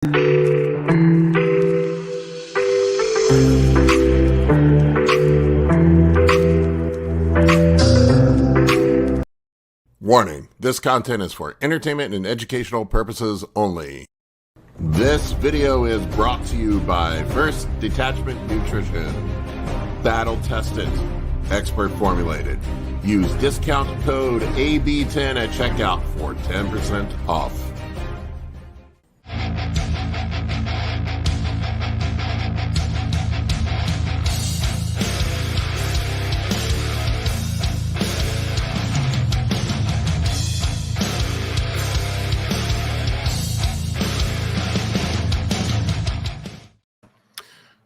Warning, this content is for entertainment and educational purposes only. This video is brought to you by First Detachment Nutrition. Battle tested, expert formulated. Use discount code AB10 at checkout for 10% off.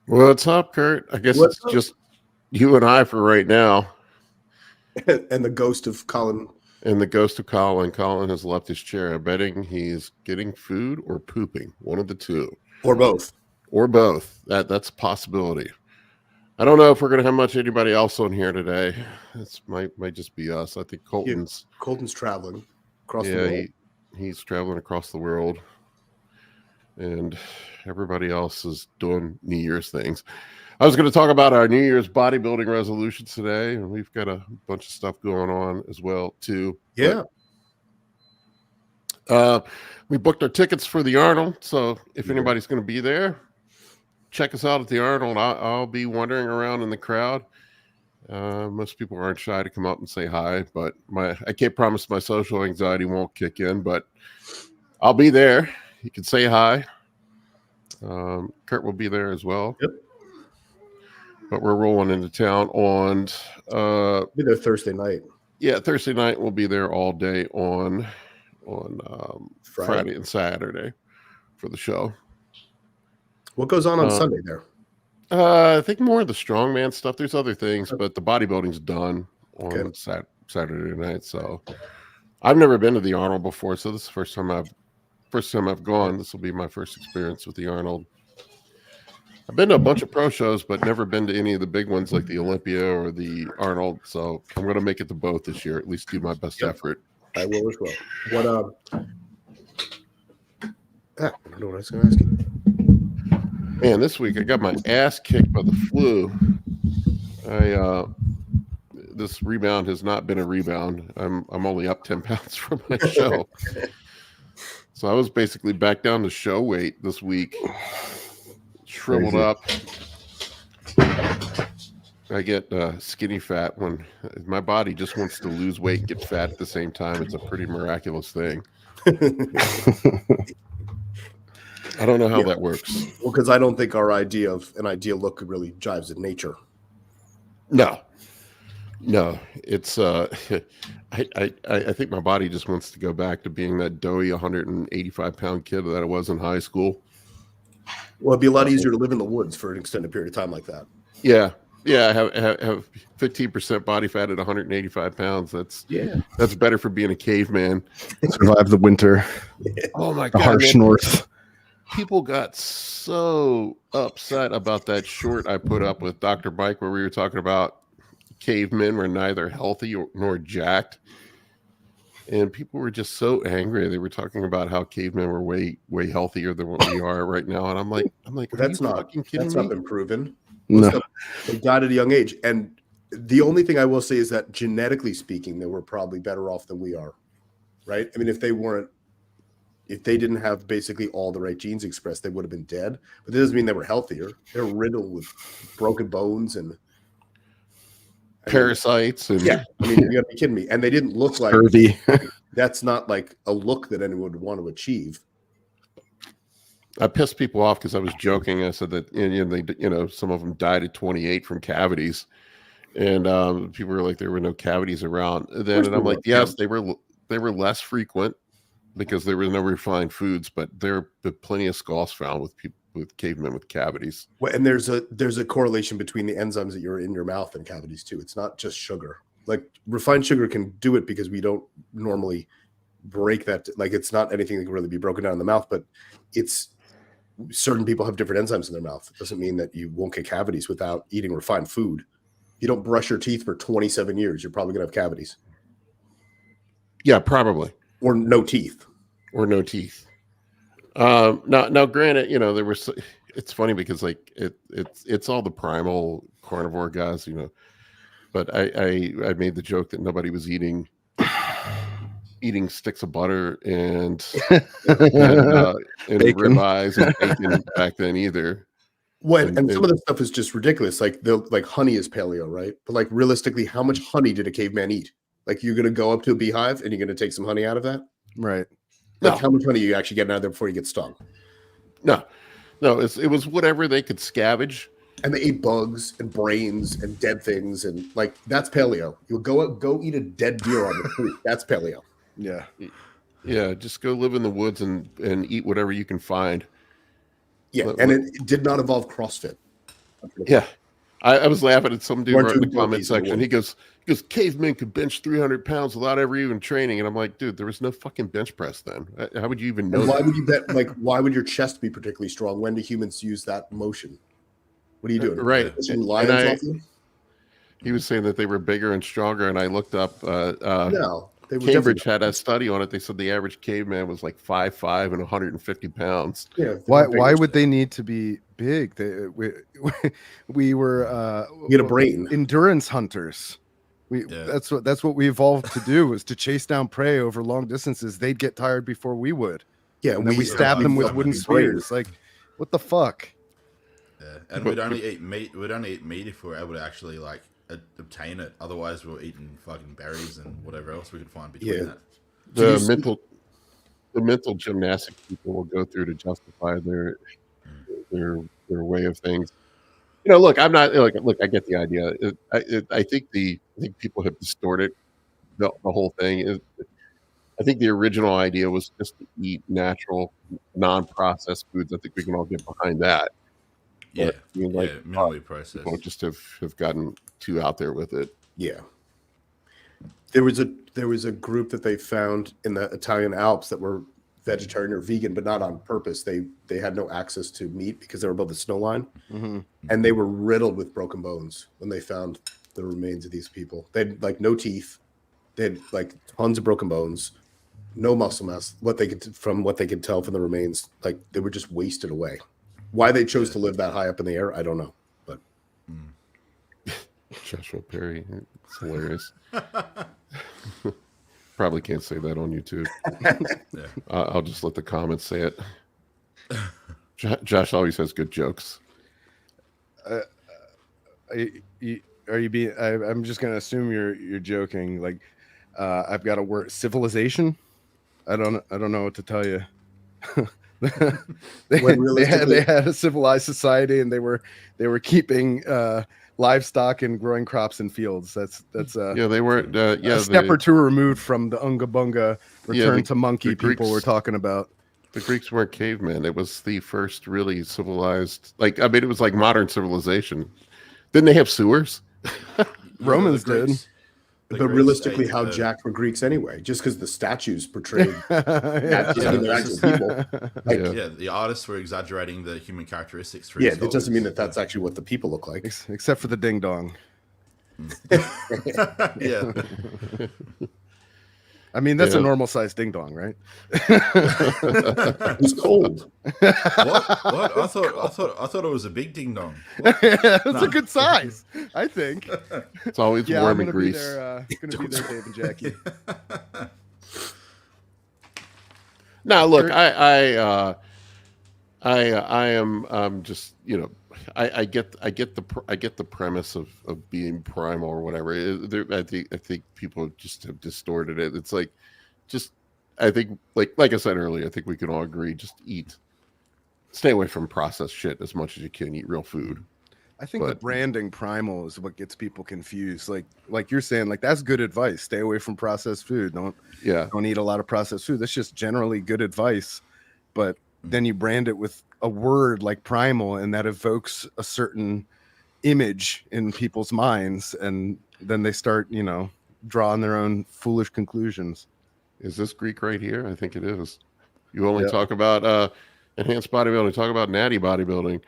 What's up, Kurt? I guess it's just you and I for right now. And the ghost of Colin. And the ghost of Colin. Colin has left his chair. I'm betting he's getting food or pooping. One of the two. Or both. Or both. That's a possibility. I don't know if we're going to have much anybody else on here today. This might just be us. I think Colton's traveling across the world. He's traveling across the world. And everybody else is doing New Year's things. I was going to talk about our New Year's bodybuilding resolutions today, and we've got a bunch of stuff going on as well too. Yeah. But, we booked our tickets for the Arnold, so if anybody's going to be there, check us out at the Arnold. I'll be wandering around in the crowd. Most people aren't shy to come up and say hi, but I can't promise my social anxiety won't kick in, but I'll be there. You can say hi. Kurt will be there as well. Yep. But we're rolling into town on be there Thursday night. Yeah, Thursday night we'll be there all day on Friday and Saturday for the show. What goes on Sunday there? I think more of the strongman stuff. There's other things, but the bodybuilding's done on Saturday night. So I've never been to the Arnold before, so this is the first time I've gone. This will be my first experience with the Arnold. I've been to a bunch of pro shows, but never been to any of the big ones like the Olympia or the Arnold. So I'm going to make it to both this year, at least do my best effort. I will as well. What, I don't know what I was going to ask you. Man, this week I got my ass kicked by the flu. This rebound has not been a rebound. I'm only up 10 pounds from my show. So I was basically back down to show weight this week. Shriveled up. I get skinny fat when my body just wants to lose weight and get fat at the same time. It's a pretty miraculous thing. I don't know how that works. Well, because I don't think our idea of an ideal look really jives with nature. No, it's I think my body just wants to go back to being that doughy 185-pound kid that I was in high school. Well, it'd be a lot easier to live in the woods for an extended period of time like that. Yeah. I have 15% body fat at 185 pounds. That's better for being a caveman. Survive the winter. Oh my God, the harsh north. People got so upset about that short I put up with Dr. Mike where we were talking about cavemen were neither healthy nor jacked. And people were just so angry. They were talking about how cavemen were way healthier than what we are right now. And I'm like, that's not been proven. No. They died at a young age. And the only thing I will say is that genetically speaking, they were probably better off than we are. Right? I mean, if they didn't have basically all the right genes expressed, they would have been dead. But that doesn't mean they were healthier. They're riddled with broken bones and parasites. And yeah, I mean, you gotta be kidding me. And they didn't look like scurvy. That's not like a look that anyone would want to achieve. I pissed people off because I was joking. I said that some of them died at 28 from cavities, and people were like, there were no cavities around then. And I'm like, yes, they were less frequent because there were no refined foods, but there are plenty of skulls found with people with cavemen with cavities. Well, and there's a correlation between the enzymes that you're in your mouth and cavities too. It's not just sugar. Like refined sugar can do it because we don't normally break that. Like it's not anything that can really be broken down in the mouth, but it's certain people have different enzymes in their mouth. It doesn't mean that you won't get cavities without eating refined food. You don't brush your teeth for 27 years, you're probably gonna have cavities. Yeah, probably. Or no teeth. Or no teeth. Now, granted, there were. It's funny because like it's all the primal carnivore guys, But I made the joke that nobody was eating sticks of butter and ribeyes and bacon back then either. And some of the stuff is just ridiculous. Like honey is paleo, right? But like realistically, how much honey did a caveman eat? Like you're gonna go up to a beehive and you're gonna take some honey out of that, right? Like how much honey are you actually getting out of there before you get stung? No, it was whatever they could scavenge. And they ate bugs and brains and dead things, and like that's paleo. You'll go eat a dead deer on the fruit. That's paleo. Yeah. Just go live in the woods and eat whatever you can find. Yeah, and it did not involve CrossFit. Yeah, I was laughing at some dude in the comment section. He goes, cavemen could bench 300 pounds without ever even training, and I'm like, dude, there was no fucking bench press then. How would you even know? And why would you bet? Like, why would your chest be particularly strong? When do humans use that motion? What are you doing? Right. And he was saying that they were bigger and stronger, and I looked up. No, they were Cambridge had a study on it. They said the average caveman was like 5'5" and 150 pounds. Yeah. Why would they need to be big? We were get a brain endurance hunters. That's what we evolved to do, was to chase down prey over long distances. They'd get tired before we would. Yeah, and then we stab them with wooden spears. Like, what the fuck? Yeah, and we'd only eat meat. We'd only eat meat if we were able to actually like obtain it. Otherwise, we were eating fucking berries and whatever else we could find between that. The mental gymnastics people will go through to justify their way of things. Look, I'm not look. I get the idea. I think people have distorted the whole thing. I think the original idea was just to eat natural, non-processed foods. I think we can all get behind that. Yeah, but, minimally processed. People just have gotten too out there with it. Yeah. There was a group that they found in the Italian Alps that were vegetarian or vegan, but not on purpose. They had no access to meat because they were above the snow line, and they were riddled with broken bones when they found the remains of these people. They had like no teeth, they had like tons of broken bones, no muscle mass. From what they could tell from the remains, like they were just wasted away. Why they chose to live that high up in the air, I don't know. But Joshua Perry, it's hilarious. Probably can't say that on YouTube. I'll just let the comments say it. Josh always has good jokes. Are you being? I'm just gonna assume you're joking. Like, I've got a word, civilization. I don't know what to tell you. they had a civilized society, and they were keeping livestock and growing crops in fields. That's they were a step or two removed from the Unga Bunga return to monkey people we're talking about. The Greeks weren't cavemen. It was the first really civilized. It was like modern civilization. Didn't they have sewers? Romans did. But realistically, how jacked were Greeks anyway? Just because the statues portrayed actual people. The artists were exaggerating the human characteristics. It doesn't mean that that's actually what the people look like. Except for the ding dong. Yeah. I mean, that's a normal sized ding dong, right? It's cold. What? I thought it was a big ding dong. It's a good size, I think. It's always warm in Greece. Gonna be there, Dave and Jackie. No, look, I am just I get the premise of being primal or whatever. I think people just have distorted it. It's like, I think like I said earlier, I think we can all agree, just stay away from processed shit as much as you can. Eat real food. I think the branding primal is what gets people confused. Like you're saying, like that's good advice. Stay away from processed food. Don't eat a lot of processed food. That's just generally good advice. But then you brand it with a word like primal, and that evokes a certain image in people's minds, and then they start, drawing their own foolish conclusions. Is this Greek right here? I think it is. You only talk about enhanced bodybuilding, talk about natty bodybuilding.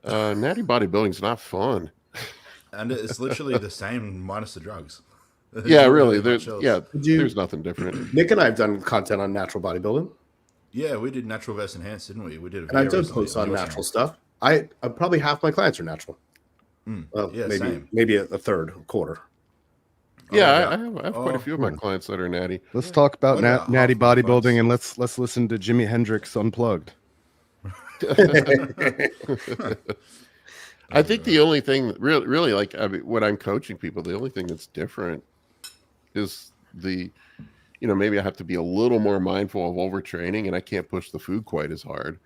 Natty bodybuilding's not fun. And it's literally the same minus the drugs. Yeah, really. There's nothing different. Nick and I have done content on natural bodybuilding. Yeah, we did natural versus enhanced, didn't we? We did. And I've done posts on natural stuff. I probably half my clients are natural. Well, yeah, maybe a third, a quarter. Yeah, I have quite a few of my clients that are natty. Let's talk about natty bodybuilding, and let's listen to Jimi Hendrix Unplugged. I think the only thing really like, I mean, when I'm coaching people, the only thing that's different is maybe I have to be a little more mindful of overtraining, and I can't push the food quite as hard.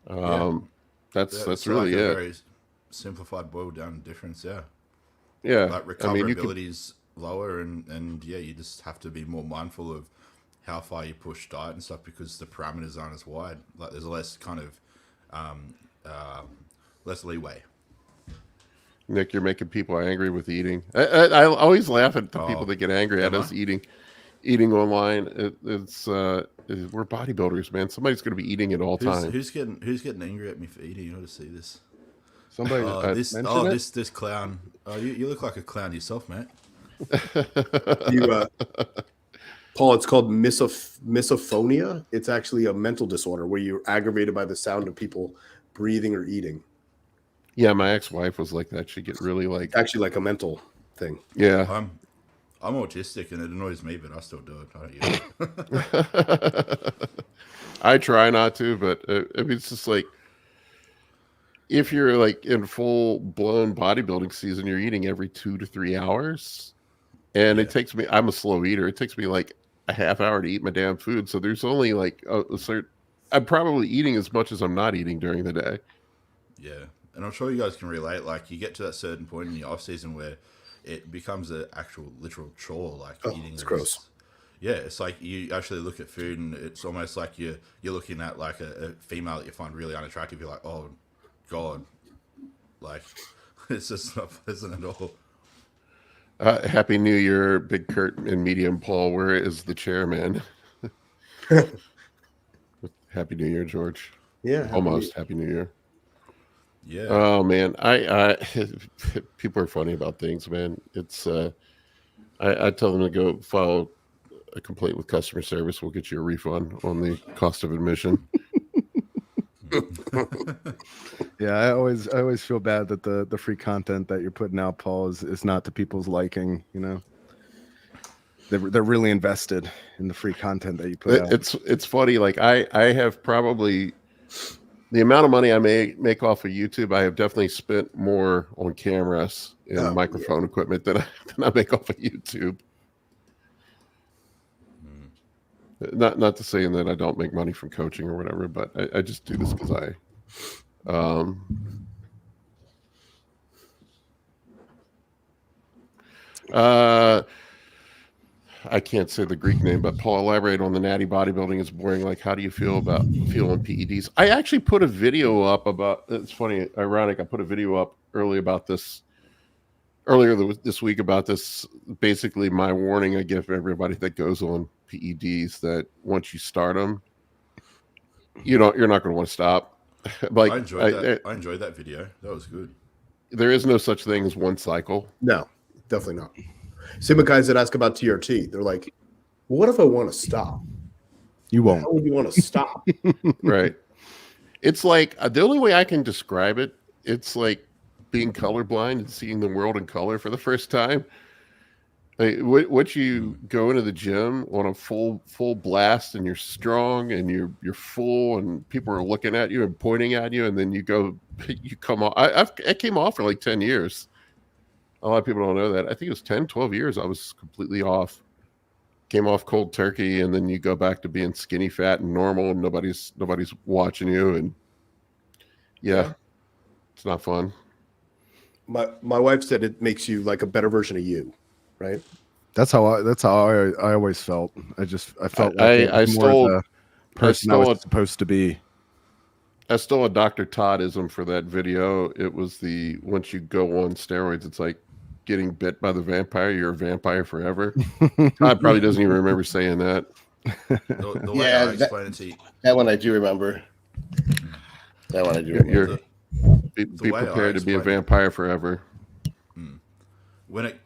That's really like it. A very simplified, boiled down difference. Yeah. Like recoverability is lower, and you just have to be more mindful of how far you push diet and stuff, because the parameters aren't as wide. Like there's less kind of less leeway. Nick, you're making people angry with eating. I always laugh at the people that get angry at us eating online. We're bodybuilders, man. Somebody's going to be eating at all times. Who's getting angry at me for eating? You ought to see this. Somebody this clown. You look like a clown yourself, mate. Paul, it's called misophonia. It's actually a mental disorder where you're aggravated by the sound of people breathing or eating. Yeah, my ex-wife was like that. She'd get really like... It's actually like a mental thing. Yeah. I'm autistic, and it annoys me, but I still do it. I don't use it. I try not to, but it's just like, if you're like in full-blown bodybuilding season, you're eating every 2 to 3 hours. And it takes me, I'm a slow eater. It takes me like a half hour to eat my damn food. So there's only like I'm probably eating as much as I'm not eating during the day. Yeah. And I'm sure you guys can relate. Like you get to that certain point in the off season where it becomes an actual literal chore. Like eating. It's gross. Yeah. It's like you actually look at food, and it's almost like you're looking at like a female that you find really unattractive. You're like, oh God, like it's just not pleasant at all. Happy New Year, Big Kurt and Medium Paul. Where is the chairman? Happy New Year, George. Yeah, almost Happy New Year. Yeah. Oh man, I people are funny about things, man. It's I tell them to go file a complaint with customer service. We'll get you a refund on the cost of admission. Yeah, I always feel bad that the free content that you're putting out, Paul, is not to people's liking. You know, they're really invested in the free content that you put out. It's funny. Like I have probably the amount of money I make off of YouTube, I have definitely spent more on cameras and microphone equipment than I make off of YouTube. Not to say that I don't make money from coaching or whatever, but I just do this because I can't say the Greek name, but Paul, elaborate on the natty bodybuilding is boring. Like, how do you feel about feeling PEDs? I actually put a video up about, it's funny, ironic. I put a video up earlier this week about this. Basically, my warning I give everybody that goes on PEDs that once you start them, you're not going to want to stop. Like I enjoyed that video. That was good. There is no such thing as one cycle. No, definitely not. Same with guys that ask about TRT. They're like, well, what if I want to stop? You won't. How would you want to stop? Right. It's like the only way I can describe it, it's like being colorblind and seeing the world in color for the first time. Like, once you go into the gym on a full blast and you're strong and you're full and people are looking at you and pointing at you, and then you come off. I came off for like 10 years. A lot of people don't know that. I think it was 10, 12 years I was completely off. Came off cold turkey, and then you go back to being skinny, fat, and normal, and nobody's watching you, and it's not fun. My wife said it makes you like a better version of you, right? That's how I always felt. I felt like I stole the person I was supposed to be. I stole a Dr. Toddism for that video. It was once you go on steroids, it's like getting bit by the vampire. You're a vampire forever. Todd probably doesn't even remember saying that. The way I explain it to you. That one I do remember. That one I do remember. Be prepared to be a vampire forever. When it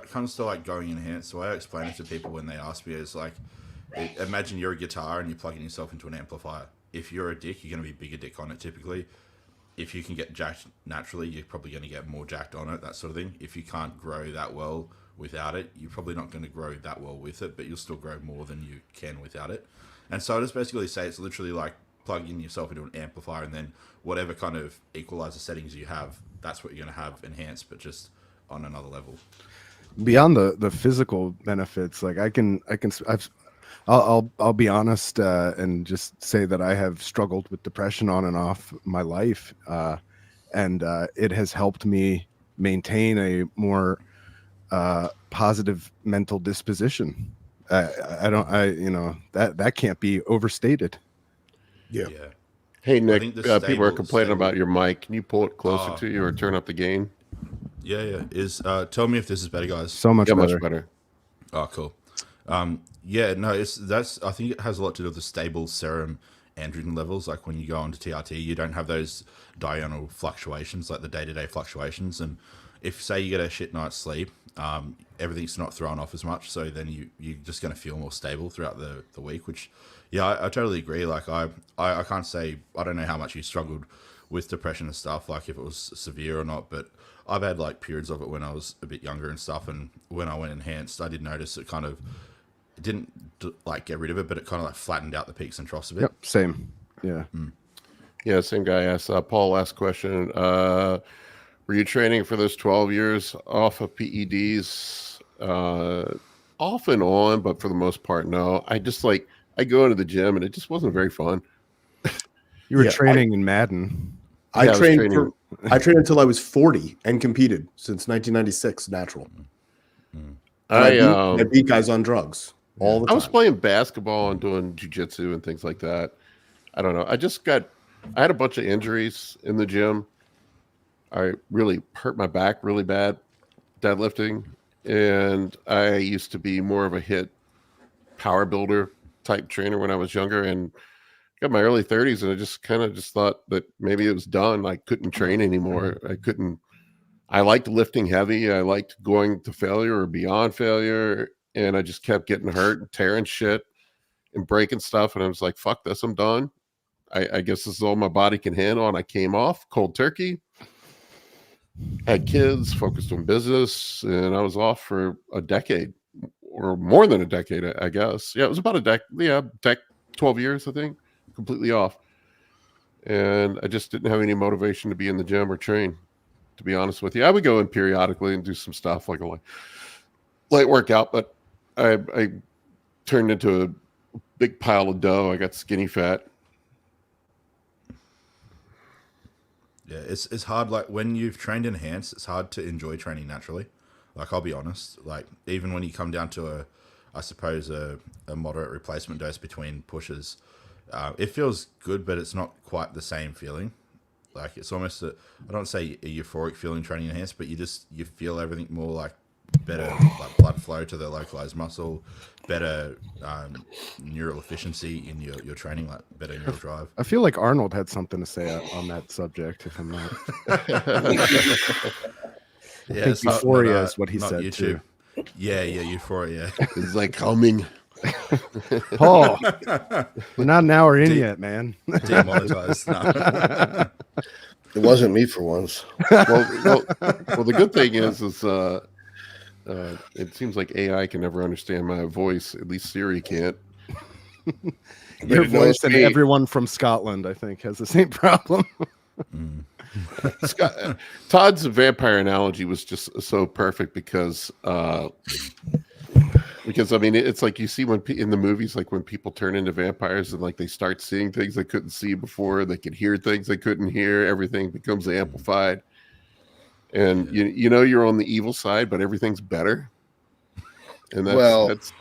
comes to like going enhanced, the way I explain it to people when they ask me is like, imagine you're a guitar and you're plugging yourself into an amplifier. If you're a dick, you're going to be bigger dick on it typically. If you can get jacked naturally, you're probably going to get more jacked on it, that sort of thing. If you can't grow that well without it, you're probably not going to grow that well with it, but you'll still grow more than you can without it. And so I just basically say it's literally like plugging yourself into an amplifier, and then whatever kind of equalizer settings you have, that's what you're going to have enhanced, but just on another level. Beyond the physical benefits, like I'll be honest and just say that I have struggled with depression on and off my life, and it has helped me maintain a more positive mental disposition. That can't be overstated. Yeah. Hey Nick, people are complaining about your mic. Can you pull it closer to you or turn up the gain? Yeah. Tell me if this is better, guys. So much better. Much better. Oh, cool. I think it has a lot to do with the stable serum androgen levels. Like when you go onto TRT, you don't have those diurnal fluctuations, like the day-to-day fluctuations. And if, say, you get a shit night's sleep, everything's not thrown off as much. So then you're just going to feel more stable throughout the week, which, I totally agree. Like I can't say, I don't know how much you struggled with depression and stuff, like if it was severe or not, but I've had like periods of it when I was a bit younger and stuff. And when I went enhanced, I did notice it kind of, it didn't like get rid of it, but it kind of like flattened out the peaks and troughs a bit. Yep, same. Yeah. Yeah, same guy asked. Paul, last question. Were you training for those 12 years off of PEDs? Off and on, but for the most part, no. I go into the gym and it just wasn't very fun. You were training in Madden. I trained until I was 40 and competed since 1996 natural. I beat guys on drugs all the time. I was playing basketball and doing jiu-jitsu and things like that. I don't know. I had a bunch of injuries in the gym. I really hurt my back really bad deadlifting. And I used to be more of a HIIT power builder type trainer when I was younger, and got my early 30s, and I just kind of thought that maybe it was done. I couldn't train anymore. I liked lifting heavy. I liked going to failure or beyond failure, and I just kept getting hurt and tearing shit and breaking stuff. And I was like, fuck this, I'm done. I guess this is all my body can handle. And I came off cold turkey, had kids, focused on business, and I was off for a decade or more than a decade, I guess. Yeah, it was about a decade. Yeah, 12 years, I think, completely off. And I just didn't have any motivation to be in the gym or train, to be honest with you. I would go in periodically and do some stuff like a light workout, but I turned into a big pile of dough. I got skinny fat. Yeah, it's hard. Like when you've trained enhanced, it's hard to enjoy training naturally. Like I'll be honest, like even when you come down to I suppose a moderate replacement dose between pushes, it feels good, but it's not quite the same feeling. Like it's almost I don't say a euphoric feeling training enhanced, but you feel everything more like better, like blood flow to the localized muscle, better neural efficiency in your training, like better neural drive. I feel like Arnold had something to say on that subject, if I'm not. I think Euphoria is what he said YouTube. Too. Yeah, Euphoria. It's like humming. Paul, we're not an hour in yet, man. Demonetized. No. It wasn't me for once. Well, the good thing is it seems like AI can never understand my voice. At least Siri can't. Your voice and everyone from Scotland, I think, has the same problem. Todd's vampire analogy was just so perfect because I mean it's like you see when in the movies, like when people turn into vampires and like they start seeing things they couldn't see before, they could hear things they couldn't hear, everything becomes amplified, and you know you're on the evil side, but everything's better. And that's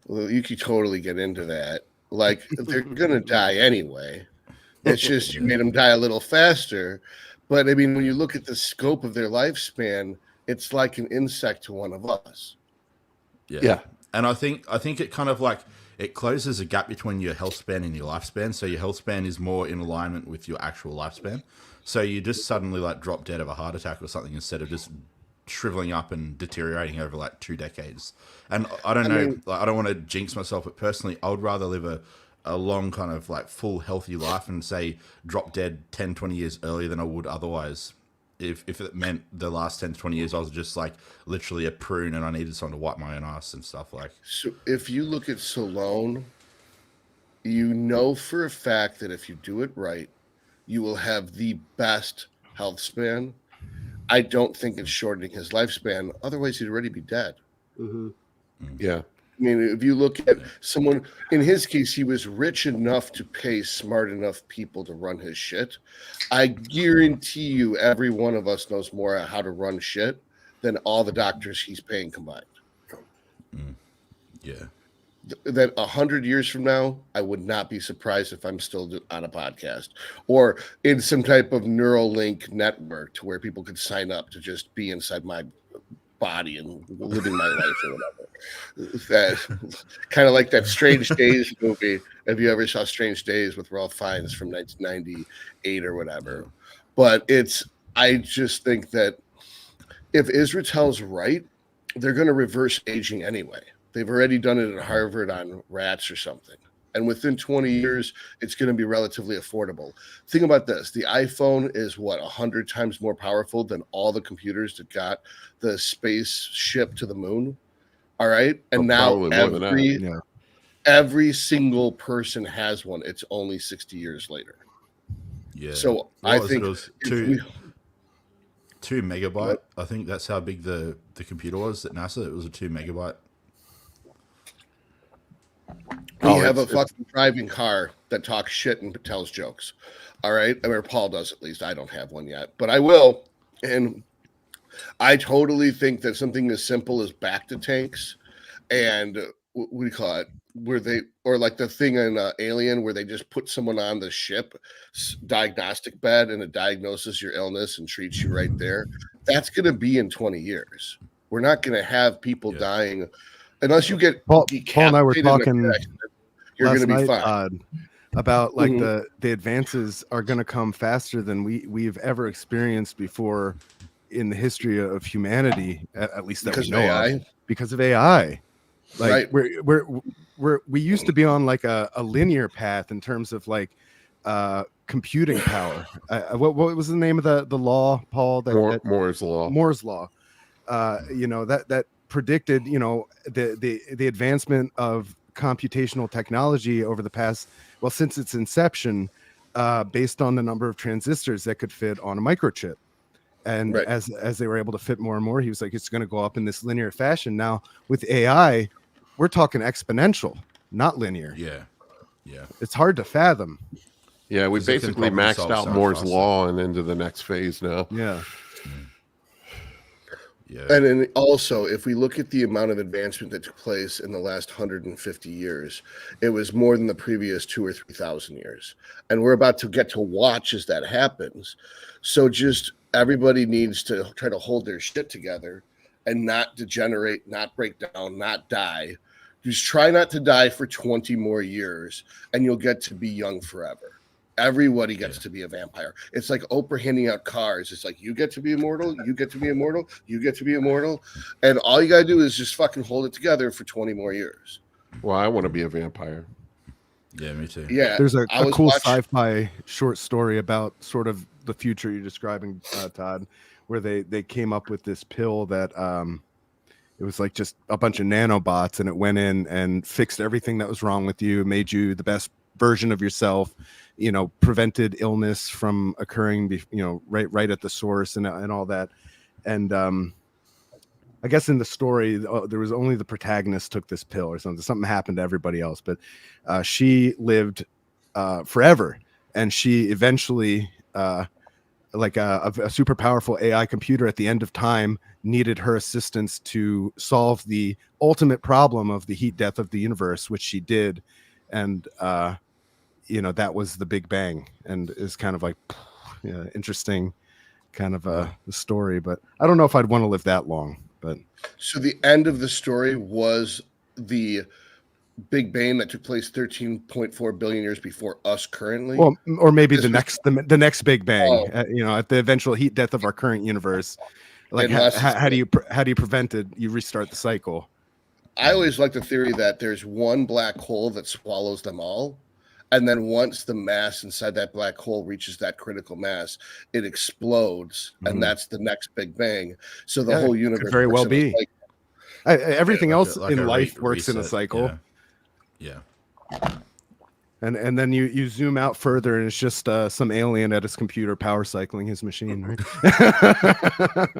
you could totally get into that. Like they're gonna die anyway. It's just you made them die a little faster. But I mean, when you look at the scope of their lifespan, it's like an insect to one of us. Yeah. And I think it kind of like it closes a gap between your health span and your lifespan. So your health span is more in alignment with your actual lifespan. So you just suddenly like drop dead of a heart attack or something instead of just shriveling up and deteriorating over like 2 decades. And I don't know, like, I don't want to jinx myself, but personally, I would rather live a long kind of like full healthy life and say drop dead 10, 20 years earlier than I would otherwise. If it meant the last 10 to 20 years I was just like literally a prune and I needed someone to wipe my own ass and stuff like. So if you look at Stallone, you know for a fact that if you do it right, you will have the best health span. I don't think it's shortening his lifespan. Otherwise, he'd already be dead. Mm-hmm. Yeah. I mean, if you look at someone, in his case, he was rich enough to pay smart enough people to run his shit. I guarantee you every one of us knows more how to run shit than all the doctors he's paying combined. Yeah. That 100 years from now, I would not be surprised if I'm still on a podcast or in some type of Neuralink network to where people could sign up to just be inside my body and living my life or whatever. That kind of like that Strange Days movie. If you ever saw Strange Days with Ralph Fiennes from 1998 or whatever. But I just think that if Israel's right, they're going to reverse aging anyway. They've already done it at Harvard on rats or something. And within 20 years, it's going to be relatively affordable. Think about this. The iPhone is 100 times more powerful than all the computers that got the spaceship to the moon. All right. And now every single person has one. It's only 60 years later. Yeah. So I think it was 2 megabyte. What? I think that's how big the computer was at NASA. It was a 2 megabyte. We have a fucking driving car that talks shit and tells jokes. All right. I mean, Paul does at least. I don't have one yet, but I will. And I totally think that something as simple as back to tanks and what do you call it? Or like the thing in Alien where they just put someone on the ship diagnostic bed and it diagnoses your illness and treats you right there. That's going to be in 20 years. We're not going to have people dying unless you get Paul and I were talking you're last going to be night, fine. About like the advances are going to come faster than we've ever experienced before in the history of humanity, at least that because we know of AI. of, because of AI. Like right. we used to be on like a linear path in terms of like computing power. What was the name of the law, Paul? Moore's law. Moore's law. That predicted the advancement of computational technology over the past, since its inception, based on the number of transistors that could fit on a microchip. And as they were able to fit more and more, he was like, it's going to go up in this linear fashion. Now with AI, we're talking exponential, not linear. Yeah. It's hard to fathom. Yeah, we basically maxed out Moore's law and into the next phase now. Yeah. Yeah. And then also, if we look at the amount of advancement that took place in the last 150 years, it was more than the previous 2,000 or 3,000 years. And we're about to get to watch as that happens. So just everybody needs to try to hold their shit together and not degenerate, not break down, not die. Just try not to die for 20 more years, and you'll get to be young forever. Everybody gets to be a vampire. It's like Oprah handing out cars. It's like, you get to be immortal, you get to be immortal, you get to be immortal. And all you got to do is just fucking hold it together for 20 more years. Well, I want to be a vampire. Yeah, me too. Yeah. There's a cool sci-fi short story about sort of the future you're describing, Todd, where they came up with this pill that it was like just a bunch of nanobots, and it went in and fixed everything that was wrong with you, made you the best version of yourself, prevented illness from occurring, right at the source and all that. And I guess in the story, there was only the protagonist took this pill or something. Something happened to everybody else, but she lived forever, and she eventually, like a super powerful AI computer at the end of time, needed her assistance to solve the ultimate problem of the heat death of the universe, which she did. And that was the Big Bang, and is kind of like interesting kind of a story. But I don't know if I'd want to live that long. But so the end of the story was the Big Bang that took place 13.4 billion years before us currently. Well, or maybe the next Big Bang. At the eventual heat death of our current universe. Like how do you prevent it? You restart the cycle. I always like the theory that there's one black hole that swallows them all. And then once the mass inside that black hole reaches that critical mass, it explodes. And that's the next big bang. So the whole universe could very well be. Everything else in life works in a cycle. Yeah. And then you zoom out further and it's just some alien at his computer power cycling his machine, right?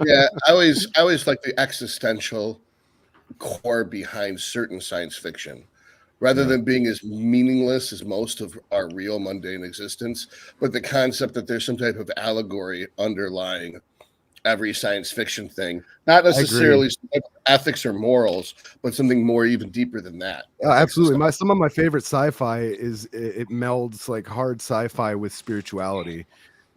Yeah, I always like the existential core behind certain science fiction, rather than being as meaningless as most of our real mundane existence, but the concept that there's some type of allegory underlying every science fiction thing, not necessarily ethics or morals, but something more even deeper than that. Absolutely. Some of my favorite sci-fi is it melds like hard sci-fi with spirituality.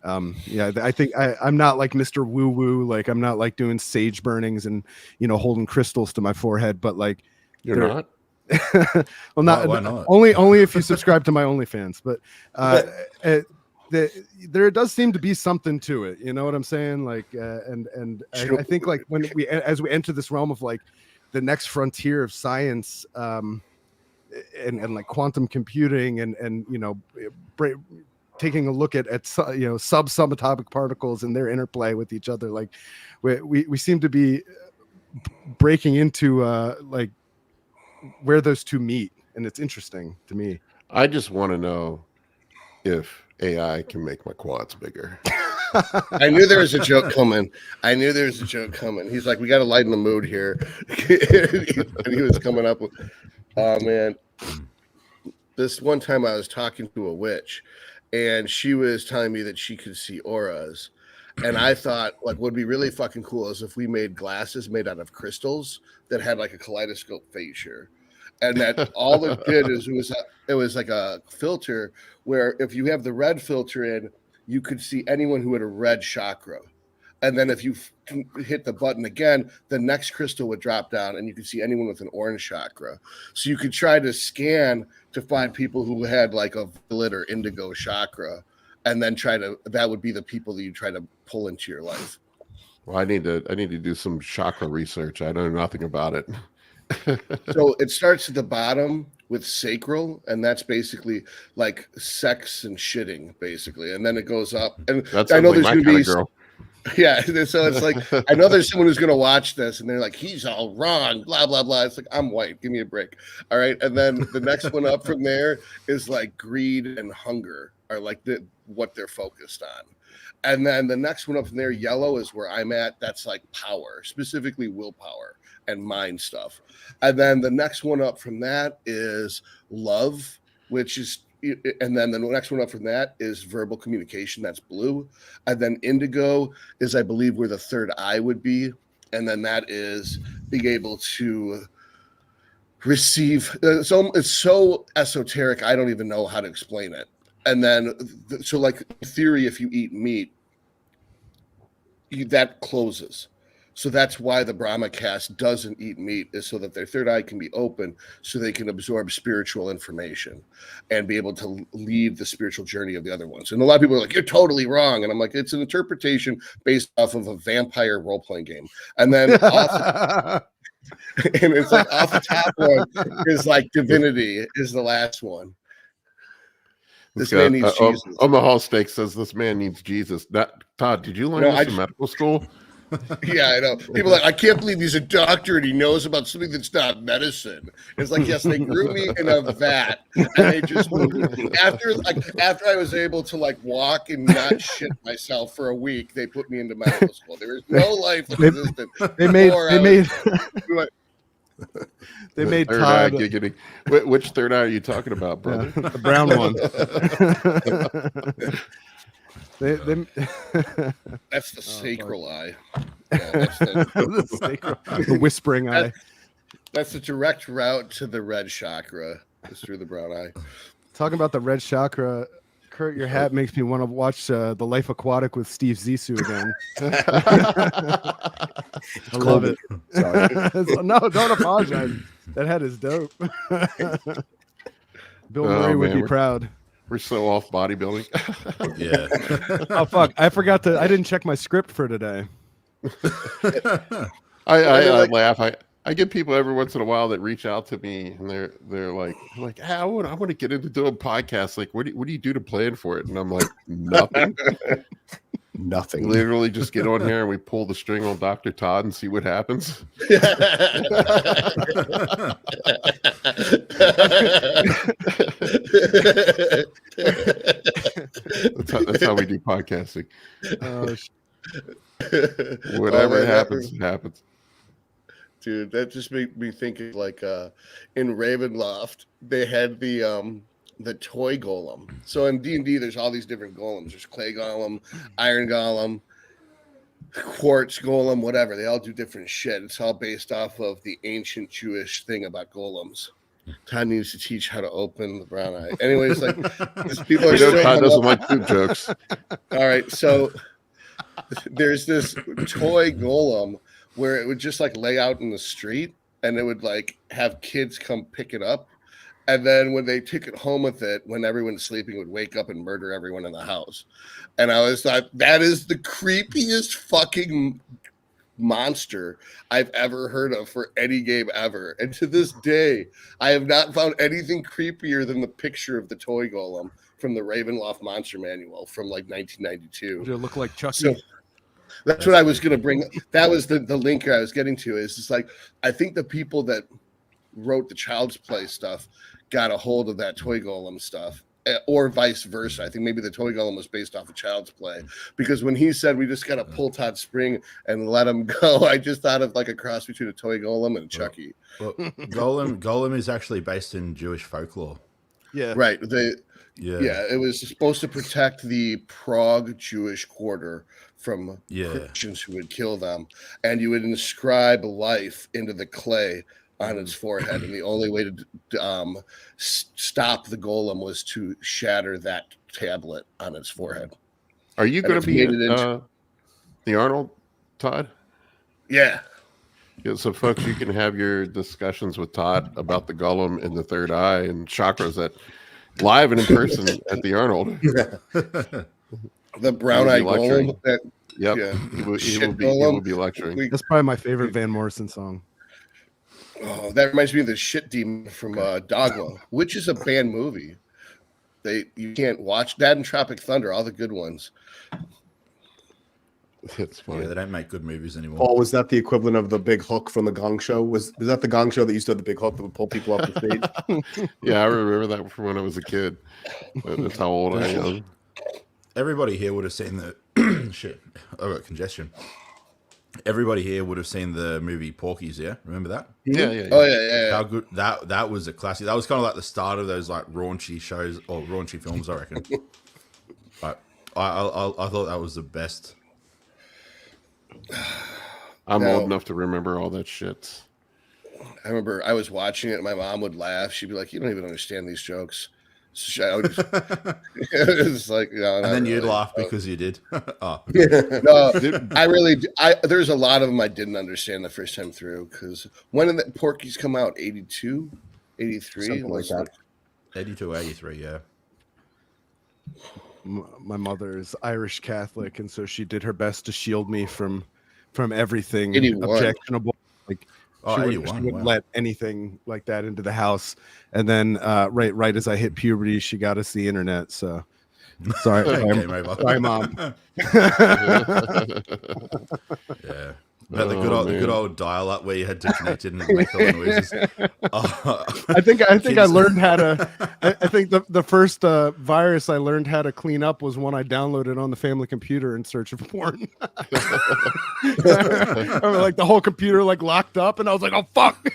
I think I'm not like Mr. Woo Woo, like I'm not like doing sage burnings and holding crystals to my forehead, but like you're not. Well, why not? Only if you subscribe to my OnlyFans, but there does seem to be something to it. You know what I'm saying? Like, I think like as we enter this realm of like the next frontier of science, and like quantum computing and taking a look at subatomic particles and their interplay with each other, like we seem to be breaking into like where those two meet, and it's interesting to me. I just want to know if AI can make my quads bigger. I knew there was a joke coming. He's like, we got to lighten the mood here. And he was coming up with, oh man, this one time I was talking to a witch and she was telling me that she could see auras. And I thought, like, what would be really fucking cool is if we made glasses made out of crystals that had like a kaleidoscope feature. And that all it did is it was like a filter where if you have the red filter in, you could see anyone who had a red chakra. And then if you hit the button again, the next crystal would drop down and you could see anyone with an orange chakra. So you could try to scan to find people who had like a violet or indigo chakra, and then that would be the people that you try to pull into your life. Well, I need to do some chakra research. I know nothing about it. So it starts at the bottom with sacral, and that's basically like sex and shitting, basically. And then it goes up. And I know there's going to be girl. Yeah, so it's like I know there's someone who's going to watch this, and they're like, "He's all wrong," blah blah blah. It's like, I'm white, give me a break, all right. And then the next one up from there is like greed and hunger are like what they're focused on. And then the next one up from there, yellow, is where I'm at. That's like power, specifically willpower and mind stuff. And then the next one up from that is love, which is, and then the next one up from that is verbal communication. That's blue. And then indigo is, I believe, where the third eye would be. And then that is being able to receive. So it's so esoteric, I don't even know how to explain it. And then, so like theory, if you eat meat, that closes. So that's why the Brahma caste doesn't eat meat, is so that their third eye can be open so they can absorb spiritual information and be able to lead the spiritual journey of the other ones. And a lot of people are like, you're totally wrong. And I'm like, it's an interpretation based off of a vampire role-playing game. And then and it's like off the top one is like divinity is the last one. This man needs Jesus. Omaha Steak says this man needs Jesus. Todd, did you learn this in medical school? Yeah, I know. People are like, I can't believe he's a doctor and he knows about something that's not medicine. It's like, yes, they grew me in a vat, and they just after I was able to like walk and not shit myself for a week, they put me into medical school. There was no life existent. They made Todd. Which third eye are you talking about, brother? Yeah, the brown one. That's the sacral eye. Yeah, that's the whispering eye. That's the direct route to the red chakra. Is through the brown eye. Talking about the red chakra, Kurt, your hat makes me want to watch The Life Aquatic with Steve Zissou again. I love it. Sorry. No, don't apologize. That hat is dope. Bill Murray would be proud. We're so off bodybuilding. Yeah. Oh fuck! I didn't check my script for today. I laugh. I get people every once in a while that reach out to me, and they're like, I want to get into doing podcasts. Like, what do you do to plan for it? And I'm like, nothing. Nothing. Literally, just get on here and we pull the string on Dr. Todd and see what happens. That's how we do podcasting. Whatever happens, happens. Dude, that just made me think of like in Ravenloft, they had the toy golem. So in D&D, there's all these different golems. There's clay golem, iron golem, quartz golem, whatever. They all do different shit. It's all based off of the ancient Jewish thing about golems. Todd needs to teach how to open the brown eye. Anyways, like people are still Todd doesn't like poop jokes. All right, so there's this toy golem where it would just like lay out in the street, and it would like have kids come pick it up, and then when they took it home with it, when everyone's sleeping, it would wake up and murder everyone in the house. And I was like, that is the creepiest fucking monster I've ever heard of for any game ever. And to this day, I have not found anything creepier than the picture of the toy golem from the Ravenloft Monster Manual from like 1992. Did it look like Chucky? So that's what I was going to bring. That was the linker I was getting to. Is it's like, I think the people that wrote the Child's Play stuff got a hold of that toy golem stuff, or vice versa. I think maybe the toy golem was based off of Child's Play, because when he said we just got to pull Todd Spring and let him go, I just thought of like a cross between a toy golem and a Chucky. Well, golem is actually based in Jewish folklore. Yeah, Right. Yeah, it was supposed to protect the Prague Jewish quarter from Christians who would kill them, and you would inscribe life into the clay on its forehead, and the only way to stop the golem was to shatter that tablet on its forehead. Are you going to be the Arnold, Todd? Yeah. So, folks, you can have your discussions with Todd about the golem and the third eye and chakras live and in person at the Arnold. The brown eye golem. Yep. Yeah. He will be lecturing. That's probably my favorite Van Morrison song. Oh, that reminds me of the shit demon from Dogma, which is a banned movie. You can't watch that and Tropic Thunder, all the good ones. It's funny. Yeah, they don't make good movies anymore. Oh, was that the equivalent of the Big Hook from the Gong Show? Was that the Gong Show that used to have the Big Hook that would pull people off the stage? Yeah, I remember that from when I was a kid. That's how old I am. Everybody here would have seen the shit. I got congestion. Everybody here would have seen the movie Porky's, yeah? Remember that? Yeah. Oh yeah. How good that was a classic. That was kind of like the start of those like raunchy shows or raunchy films, I reckon. But I thought that was the best. I'm old enough to remember all that shit. I remember I was watching it and my mom would laugh. She'd be like, "You don't even understand these jokes." So I would just, it's like, no, and then really. you'd laugh because you did. Oh. No, there's a lot of them I didn't understand the first time through, because when did the Porky's come out? 82, 83, Something like that. 82, 83, yeah. My mother is Irish Catholic, and so she did her best to shield me from everything 81. objectionable. Like she wouldn't let anything like that into the house. And then right as I hit puberty, she got us the internet. So sorry, sorry, Mom. Yeah. But the good old dial up where you had to connect it and make all the noises. I think I learned how to. I think the first virus I learned how to clean up was one I downloaded on the family computer in search of porn. Like the whole computer like locked up, and I was like, "Oh fuck!"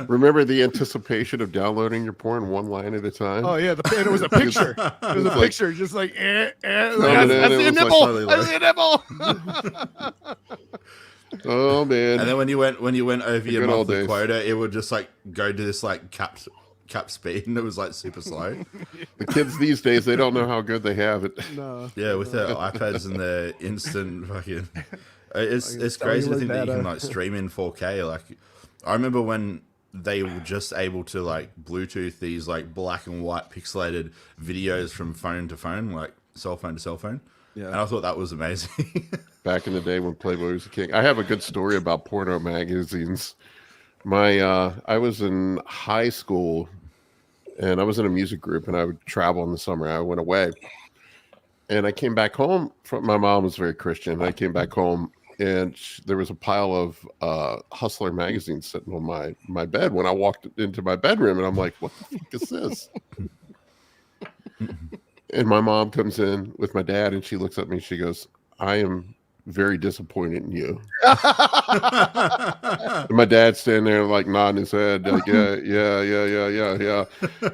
Remember the anticipation of downloading your porn one line at a time? Oh yeah, and it was a picture. It was a picture, just like, that's the nipple. That's the nipple. Oh man! And then when you went over your monthly quota, it would just like go to this like cap speed, and it was like super slow. The kids these days, they don't know how good they have it. No. Yeah, with their iPads and their instant fucking, it's crazy to think that you can like stream in 4K. Like, I remember when they were just able to like Bluetooth these like black and white pixelated videos from phone to phone. Like, cell phone to cell phone. Yeah. And I thought that was amazing. Back in the day when Playboy was a king. I have a good story about porno magazines. I was in high school and I was in a music group and I would travel in the summer. I went away and I came back home my mom was very Christian. I came back home and there was a pile of Hustler magazines sitting on my bed when I walked into my bedroom and I'm like, what the fuck is this? And my mom comes in with my dad and she looks at me and she goes, I am very disappointed in you. And my dad's standing there like nodding his head like yeah.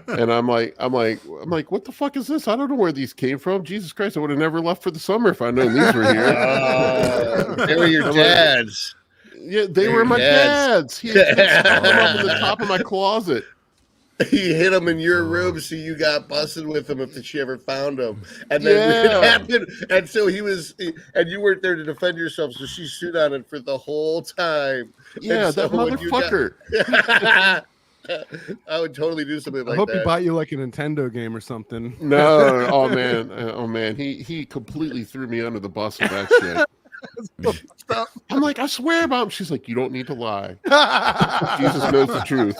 And I'm like, what the fuck is this? I don't know where these came from. Jesus Christ, I would have never left for the summer if I'd known these were here. They were your dad's. Yeah, they were my dad's. He had them up in the top of my closet. He hid them in your room, so you got busted with them if she ever found them. And then it happened, and so and you weren't there to defend yourself, so she stood on it for the whole time. Yeah, so that motherfucker. I would totally do something like that. I hope he bought you like a Nintendo game or something. No, oh man, he completely threw me under the bus with that shit. I'm like, I swear about him. She's like, you don't need to lie. Jesus knows the truth.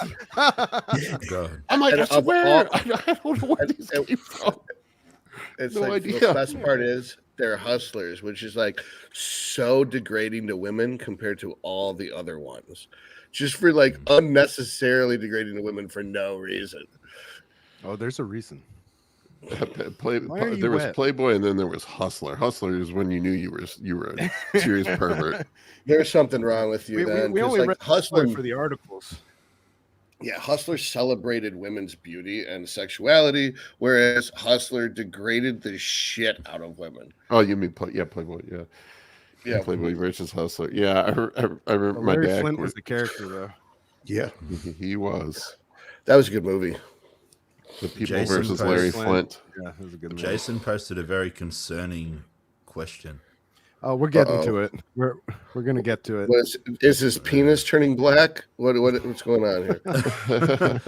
I'm like, I swear. I don't know where these came from. It's no like idea. The best part is they're hustlers, which is like so degrading to women compared to all the other ones. Just for like unnecessarily degrading to women for no reason. Oh, there's a reason. There was Playboy and then there was Hustler. Hustler is when you knew you were a serious pervert. There's something wrong with you. We only read Hustler for the articles. Yeah, Hustler celebrated women's beauty and sexuality, whereas Hustler degraded the shit out of women. Oh, you mean Playboy? Yeah, Playboy versus Hustler. Yeah, I remember my dad. Flint was the character though. Yeah, he was. That was a good movie. The People versus Larry Flint. Yeah, that was a good movie. Jason posted a very concerning question. Oh, we're getting to it. We're gonna get to it. Is his penis turning black? What's going on here?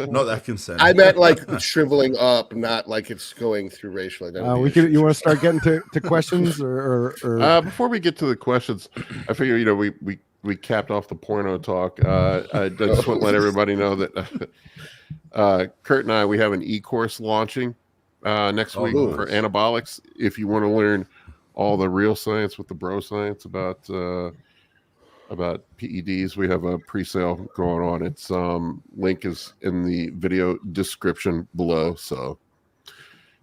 Not that concerning. I meant like shriveling up, not like it's going through racial identity. You want to start getting to questions or before we get to the questions, I figure we capped off the porno talk. I just want to let everybody know that Kurt and we have an eCourse launching next week for anabolics. If you want to learn all the real science with the bro science about PEDs, we have a pre-sale going on. Its link is in the video description below, so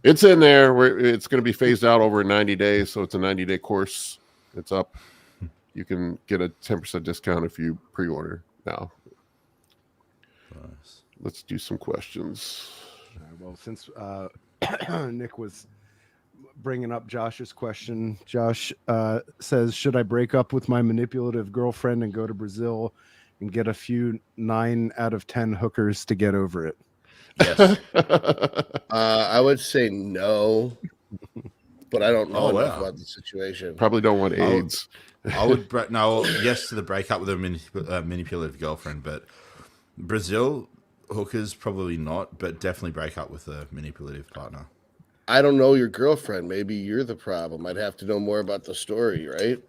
it's in there. It's going to be phased out over 90 days, so it's a 90-day course. It's up. You can get a 10% discount if you pre-order now. Nice. Let's do some questions. Well, since Nick was bringing up Josh's question, Josh says, should I break up with my manipulative girlfriend and go to Brazil and get a few 9 out of 10 hookers to get over it? Yes. I would say no, but I don't know enough about the situation. Probably don't want AIDS. I would yes to the breakup with a manipulative girlfriend, but Brazil hookers probably not, but definitely break up with a manipulative partner. I don't know your girlfriend. Maybe you're the problem. I'd have to know more about the story, right?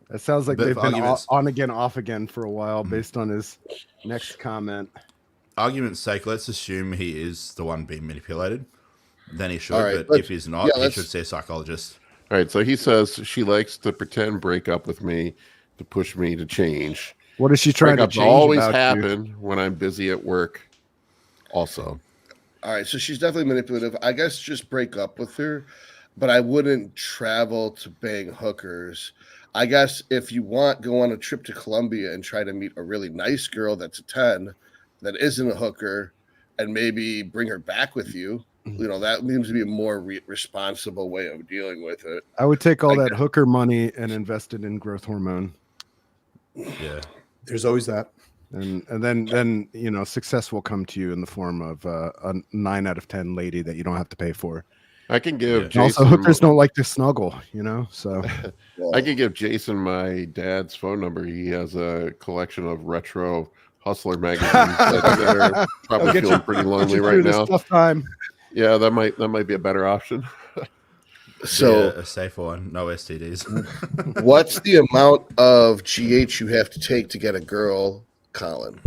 That sounds like they've been on again, off again for a while, based on his next comment. Argument's sake, let's assume he is the one being manipulated. Then he should, right, but if he's not, he should see a psychologist. All right, so he says she likes to pretend break up with me to push me to change. What is she trying to change? Always happen when I'm busy at work. Also, all right, so she's definitely manipulative. I guess just break up with her, but I wouldn't travel to bang hookers. I guess if you want, go on a trip to Colombia and try to meet a really nice girl that's a 10 that isn't a hooker, and maybe bring her back with you. You know, that seems to be a more responsible way of dealing with it. I would take all that hooker money and invest it in growth hormone. Yeah, there's always that. And then success will come to you in the form of a 9 out of 10 lady that you don't have to pay for. I can give Jason, also hookers don't like to snuggle, so I can give Jason my dad's phone number. He has a collection of retro Hustler magazines that are probably feeling pretty lonely right now. Tough time. Yeah, that might be a better option. So a safe one, no STDs. what's the amount of GH you have to take to get a girl, Colin?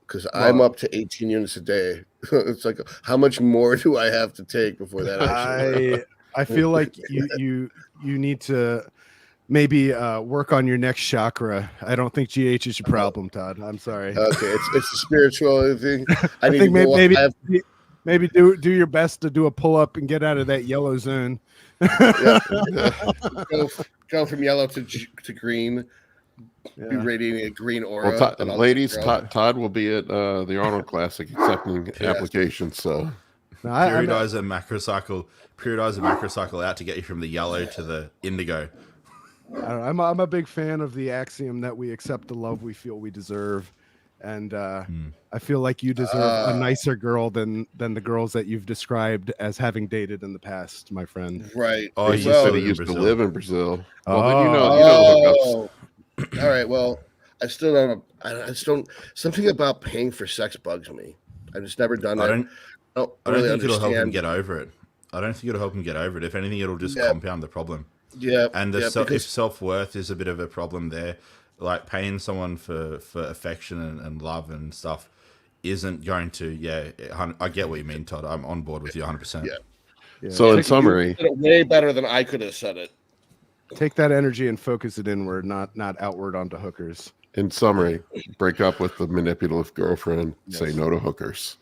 Because I'm up to 18 units a day. It's like, how much more do I have to take before that actually works? I feel like you need to maybe work on your next chakra. I don't think GH is your problem, Todd. I'm sorry. Okay, it's the spiritual thing. I think maybe do your best to do a pull up and get out of that yellow zone. Go from yellow to green. Be radiating a green aura. Well, ladies, Todd will be at the Arnold Classic accepting applications. So periodize a macrocycle out to get you from the yellow to the indigo. I'm a big fan of the axiom that we accept the love we feel we deserve, and I feel like you deserve a nicer girl than the girls that you've described as having dated in the past, my friend. Right. Oh, you said he used to live in Brazil. Well, then you know all right. Well, I still don't. I just don't. Something about paying for sex bugs me. I've just never done it. I don't think it'll help him get over it. If anything, it'll just compound the problem. Yeah. And if self-worth is a bit of a problem there, like paying someone for affection and love and stuff isn't going to. I get what you mean, Todd. I'm on board with you 100%. Yeah. So in summary, way better than I could have said it. Take that energy and focus it inward, not outward onto hookers. In summary, break up with the manipulative girlfriend. Yes. Say no to hookers.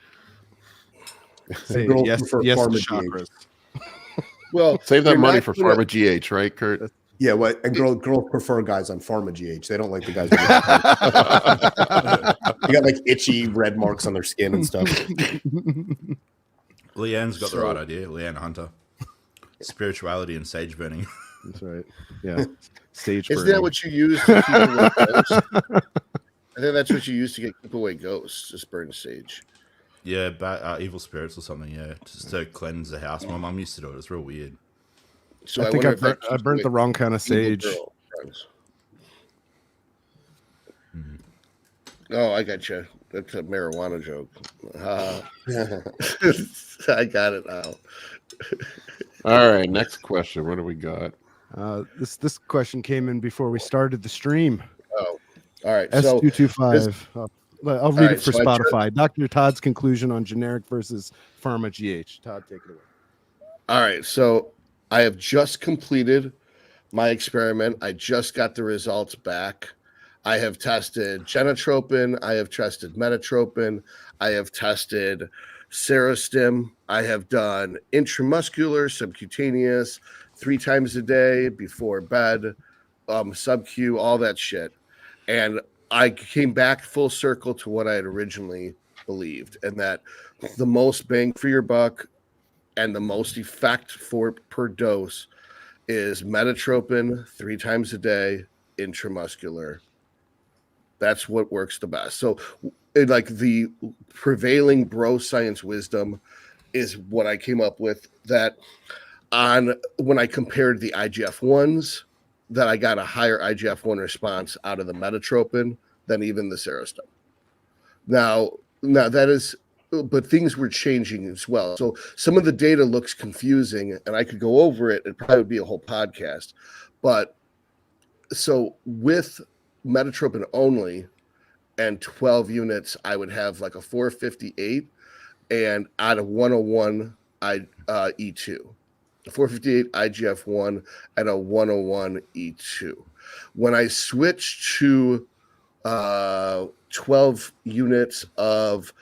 Say yes to chakras. Well, save that money for Pharma GH, right, Kurt? Yeah, and girls prefer guys on Pharma GH. They don't like the guys. They got like itchy red marks on their skin and stuff. Leanne's got the right idea. Leanne Hunter, spirituality and sage burning. That's right. Yeah, sage. Isn't that what you use to keep away ghosts? I think that's what you use to keep away ghosts. Just burn sage. Yeah, evil spirits or something. Yeah, just to cleanse the house. My mum used to do it. It's real weird. So I think I burnt the wrong kind of sage. Oh, I got you. That's a marijuana joke. I got it now. All right, next question. What do we got? This question came in before we started the stream. Oh, all right. S225. I'll read it for Spotify. Dr. Todd's conclusion on generic versus Pharma GH. Todd, take it away. All right. So I have just completed my experiment. I just got the results back. I have tested genotropin. I have tested metotropin. I have tested Serostim. I have done intramuscular, subcutaneous, 3 times a day before bed, sub-Q, all that shit. And I came back full circle to what I had originally believed, and that the most bang for your buck and the most effect per dose is metotropin 3 times a day, intramuscular. That's what works the best. So like the prevailing bro science wisdom is what I came up with, that when I compared the IGF-1s, that I got a higher IGF-1 response out of the metotropin than even the Serostim. Now that is, but things were changing as well. So some of the data looks confusing, and I could go over it. It'd probably be a whole podcast. But so with metotropin only and 12 units, I would have like a 458 and out of 101 E2. 458 IGF-1 and a 101 E2. When I switched to 12 units of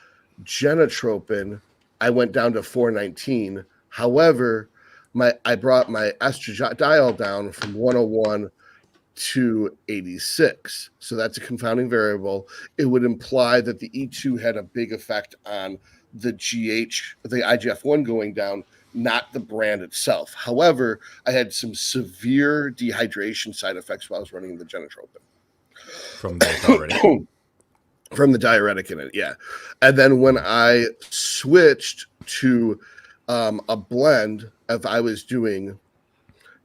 genotropin, I went down to 419. However, I brought my estradiol down from 101 to 86. So that's a confounding variable. It would imply that the E2 had a big effect on the GH, the IGF-1 going down, not the brand itself. However, I had some severe dehydration side effects while I was running the genotropin. From the diuretic? From the diuretic in it, yeah. And then when I switched to a blend of, I was doing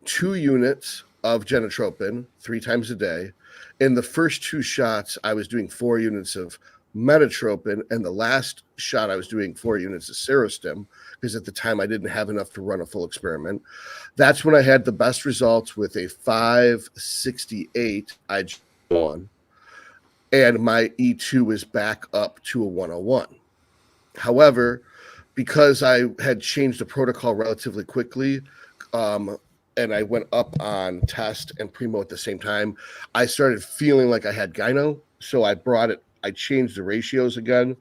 2 units of genotropin 3 times a day. In the first 2 shots, I was doing 4 units of Metotropin, and the last shot I was doing 4 units of Serostim, because at the time I didn't have enough to run a full experiment. That's when I had the best results with a 568 IgG1, and my E2 was back up to a 101. However, because I had changed the protocol relatively quickly, and I went up on Test and Primo at the same time, I started feeling like I had gyno, so I changed the ratios again.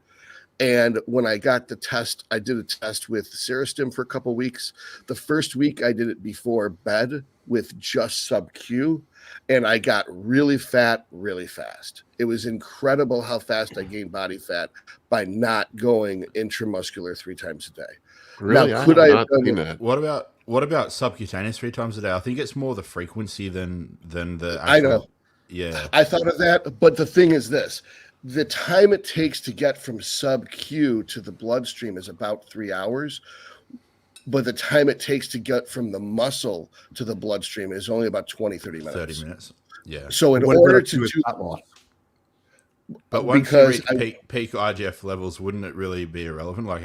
And when I got the test, I did a test with Serostim for a couple weeks. The first week I did it before bed with just sub-Q, and I got really fat really fast. It was incredible how fast I gained body fat by not going intramuscular 3 times a day. Really? Now, could I have done that? What about subcutaneous 3 times a day? I think it's more the frequency than the actual, I know. Yeah. I thought of that, but the thing is this. The time it takes to get from sub-Q to the bloodstream is about 3 hours, but the time it takes to get from the muscle to the bloodstream is only about 20, 30 minutes. 30 minutes. Yeah. So in What does order that to with do fat loss? But once because you reach peak IGF levels, wouldn't it really be irrelevant? Like,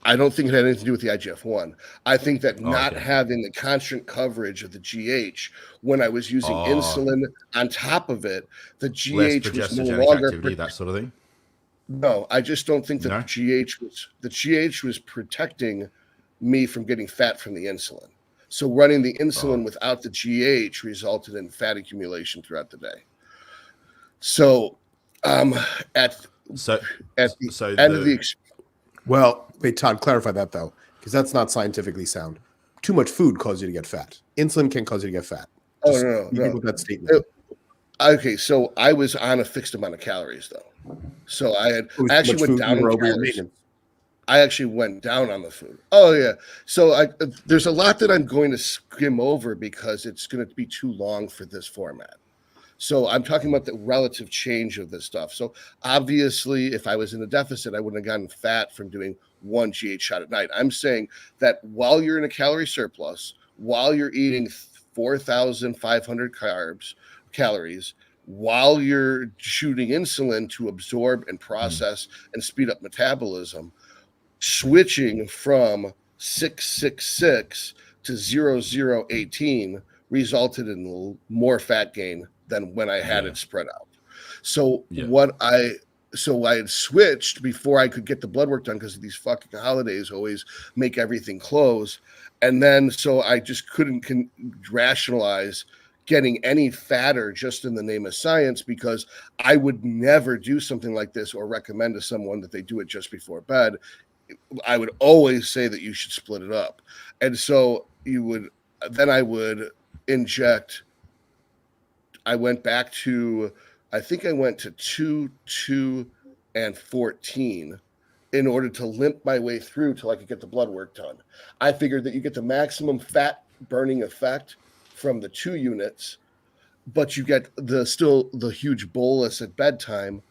I don't think it had anything to do with the IGF-1. I think that not okay. having the constant coverage of the GH when I was using insulin on top of it, the less GH was no progestogenic longer activity, that sort of thing. No, I just don't think that the GH was protecting me from getting fat from the insulin. So running the insulin without the GH resulted in fat accumulation throughout the day. So at the end of the Well, wait, Todd, clarify that though, because that's not scientifically sound. Too much food causes you to get fat. Insulin can cause you to get fat. Just no. with that statement. Okay, so I was on a fixed amount of calories though. So I actually went down in calories. I actually went down on the food. Oh yeah. So there's a lot that I'm going to skim over because it's going to be too long for this format. So I'm talking about the relative change of this stuff. So obviously, if I was in a deficit, I wouldn't have gotten fat from doing 1 GH shot at night. I'm saying that while you're in a calorie surplus, while you're eating 4,500 calories, while you're shooting insulin to absorb and process and speed up metabolism, switching from 666 to 0018 resulted in more fat gain than when I had it spread out. So I had switched before I could get the blood work done because of these fucking holidays always make everything close. And then so I just couldn't rationalize getting any fatter just in the name of science, because I would never do something like this or recommend to someone that they do it just before bed. I would always say that you should split it up. And so I would inject. I went back to, I think I went to 2, 2, and 14 in order to limp my way through till I could get the blood work done. I figured that you get the maximum fat burning effect from the 2 units, but you get the huge bolus at bedtime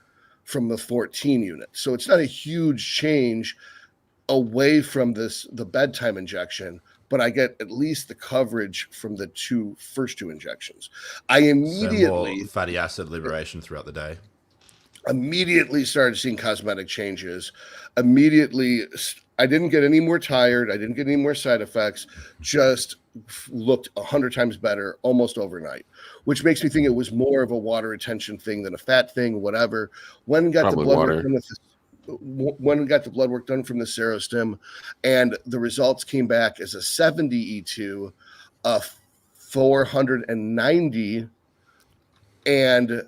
from the 14 units. So it's not a huge change away from the bedtime injection, but I get at least the coverage from the first two injections. I immediately fatty acid liberation throughout the day. Immediately started seeing cosmetic changes. Immediately, I didn't get any more tired. I didn't get any more side effects. Just looked 100 times better almost overnight, which makes me think it was more of a water retention thing than a fat thing. Whatever. When got Probably the blood water. work done with this. When we got the blood work done from the Serostim, and the results came back as a 70 E2, a 490, and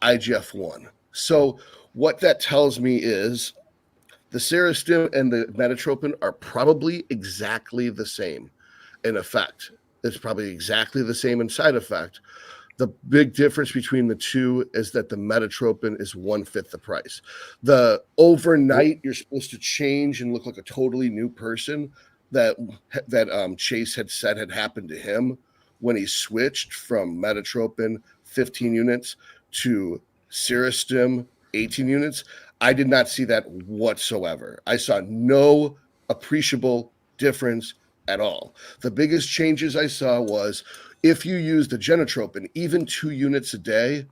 IGF-1. So what that tells me is the Serostim and the Metotropin are probably exactly the same in effect. It's probably exactly the same in side effect. The big difference between the two is that the Metotropin is 1/5 the price. The overnight, you're supposed to change and look like a totally new person that Chase had said had happened to him when he switched from Metotropin 15 units to Serostim 18 units. I did not see that whatsoever. I saw no appreciable difference at all. The biggest changes I saw was if you use the Genotropin, even 2 units a day,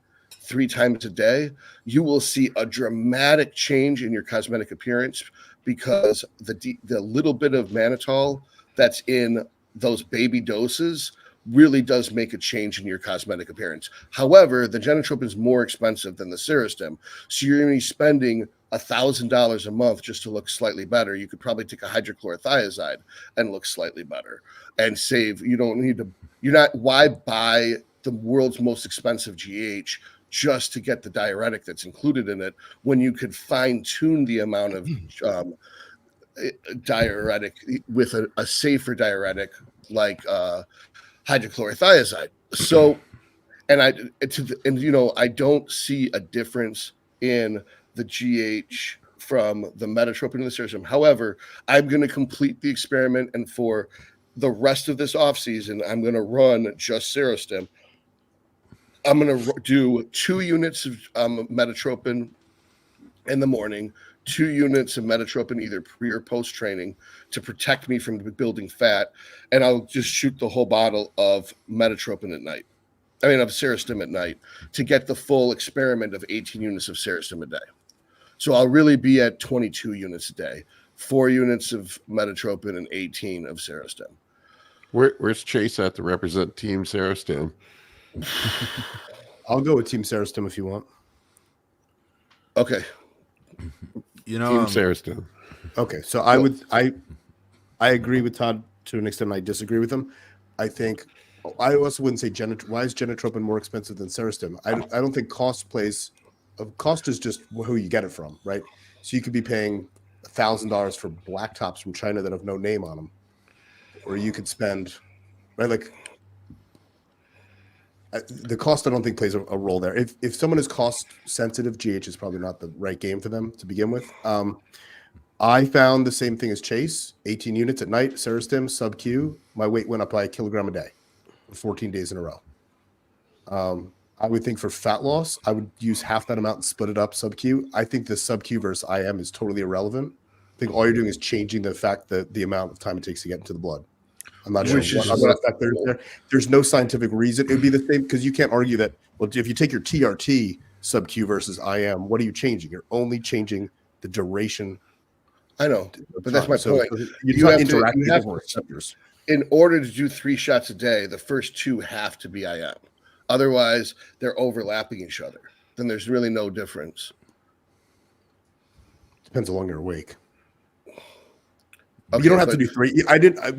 3 times a day, you will see a dramatic change in your cosmetic appearance, because the little bit of mannitol that's in those baby doses really does make a change in your cosmetic appearance. However, the Genotropin is more expensive than the Serostim, so you're going to be spending $1,000 a month just to look slightly better. You could probably take a hydrochlorothiazide and look slightly better and save. You don't need to. Why buy the world's most expensive GH just to get the diuretic that's included in it, when you could fine tune the amount of diuretic with a safer diuretic like hydrochlorothiazide. So, I don't see a difference in the GH from the Metotropin and the Serostim. However, I'm going to complete the experiment, and for the rest of this off season, I'm going to run just Serostim. I'm going to do 2 units of Metotropin in the morning, 2 units of Metotropin either pre or post training to protect me from building fat, and I'll just shoot the whole bottle of Metotropin at night. I mean, of Serostim at night, to get the full experiment of 18 units of Serostim a day. So I'll really be at 22 units a day, 4 units of Metotropin and 18 of Serostim. Where's Chase at to represent Team Serostim? I'll go with Team Serostim if you want. Okay. You know, Team Serostim. Okay, so I agree with Todd to an extent. I disagree with him. I think I also wouldn't say why is Genotropin more expensive than Serostim? I don't think cost plays. Cost is just who you get it from, right? So you could be paying $1,000 for black tops from China that have no name on them, or you could spend, right, like. The cost, I don't think, plays a role there. If someone is cost sensitive, GH is probably not the right game for them to begin with. I found the same thing as Chase, 18 units at night, Serostim, sub-Q. My weight went up by 1 kilogram a day for 14 days in a row. I would think for fat loss, I would use half that amount and split it up sub-Q. I think the sub-Q versus IM is totally irrelevant. I think all you're doing is changing the fact that the amount of time it takes to get into the blood. I'm not sure what effect there's there. There's no scientific reason. It would be the same, because you can't argue that, well, if you take your TRT sub-Q versus IM, what are you changing? You're only changing the duration. I know, but that's my point. You have interacting with receptors. In order to do 3 shots a day, the first 2 have to be IM. Otherwise, they're overlapping each other. Then there's really no difference. Depends how long you're awake. Okay, you don't have to do 3.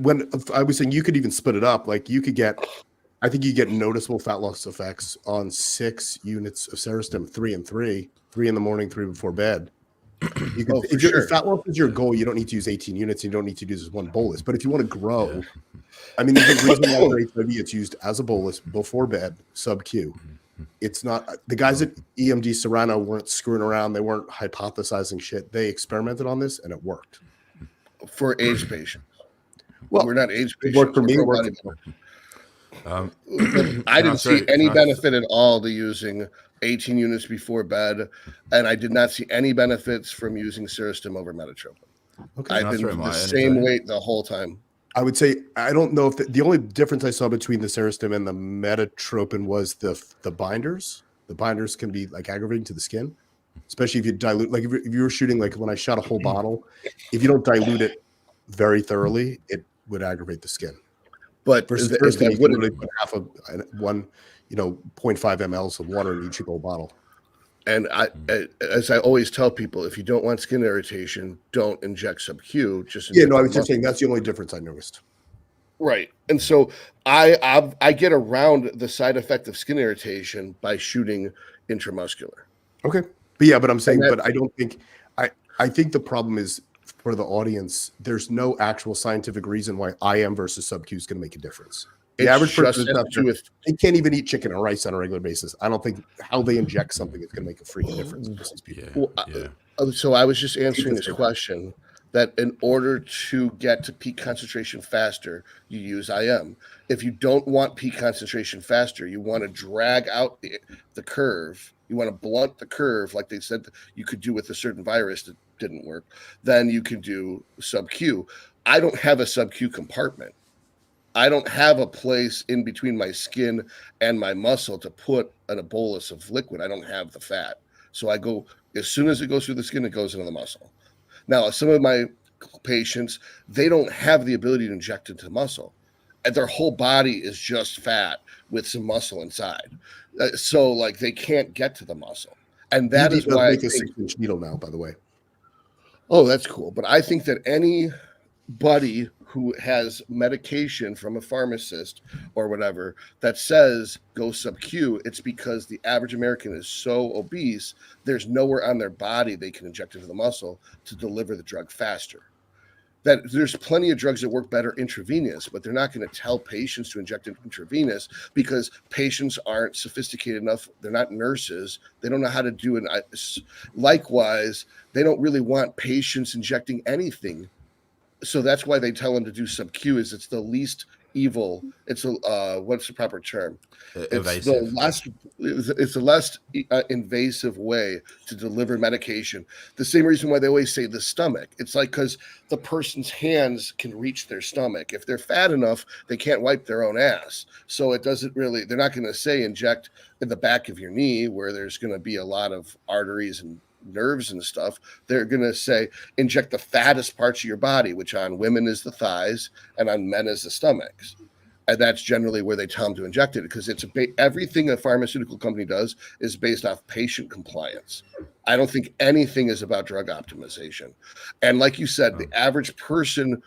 When I was saying you could even split it up. Like you could get, I think you get noticeable fat loss effects on 6 units of Serostim, 3 and 3 in the morning, 3 before bed. You can, if fat loss is your goal, you don't need to use 18 units. You don't need to do this 1 bolus. But if you want to grow, I mean, there's a reason why for HIV it's used as a bolus before bed, sub-Q. It's not, the guys at EMD Serrano weren't screwing around. They weren't hypothesizing shit. They experimented on this and it worked. For AIDS patients. Well, we're not AIDS patients. Worked for me. I didn't see any benefit at all to using 18 units before bed, and I did not see any benefits from using Serostim over Metotropin. Okay, I've been the same weight the whole time. I would say I don't know if the only difference I saw between the Serostim and the Metotropin was the binders. The binders can be like aggravating to the skin, especially if you dilute. Like if you were shooting, like when I shot a whole bottle, if you don't dilute it very thoroughly, it would aggravate the skin. But versus the Serostim, you can literally put half of 1, 0.5 mLs of water in each whole bottle. And as I always tell people, if you don't want skin irritation, don't inject sub-Q. I was just saying that's the only difference I noticed. Right, and so I get around the side effect of skin irritation by shooting intramuscular. Okay, but I'm saying, but I don't think I think the problem is for the audience. There's no actual scientific reason why IM versus sub-Q is going to make a difference. The average person they can't even eat chicken or rice on a regular basis. I don't think how they inject something is going to make a freaking difference for these people. So I was just answering this question that in order to get to peak concentration faster, you use IM. If you don't want peak concentration faster, you want to drag out the curve. You want to blunt the curve like they said you could do with a certain virus that didn't work. Then you can do sub-Q. I don't have a sub-Q compartment. I don't have a place in between my skin and my muscle to put a bolus of liquid. I don't have the fat. So I go, as soon as it goes through the skin, it goes into the muscle. Now, some of my patients, they don't have the ability to inject into muscle. And their whole body is just fat with some muscle inside. So like they can't get to the muscle. And that is why I make a think, 6-inch needle now, by the way. oh, that's cool. But I think that anybody who has medication from a pharmacist or whatever that says go sub-Q, it's because the average American is so obese, there's nowhere on their body they can inject into the muscle to deliver the drug faster. That there's plenty of drugs that work better intravenous, but they're not going to tell patients to inject it intravenous because patients aren't sophisticated enough. They're not nurses. They don't know how to do it. Likewise, they don't really want patients injecting anything. So that's why they tell them to do sub-Q. Is it's the least evil. It's what's the proper term? It's the less invasive way to deliver medication. The same reason why they always say the stomach. It's like because the person's hands can reach their stomach. If they're fat enough, they can't wipe their own ass. So it doesn't really. They're not going to say inject in the back of your knee where there's going to be a lot of arteries and nerves and stuff. They're going to say inject the fattest parts of your body, which on women is the thighs and on men is the stomachs. And that's generally where they tell them to inject it because it's everything a pharmaceutical company does is based off patient compliance. I don't think anything is about drug optimization. And like you said, the average person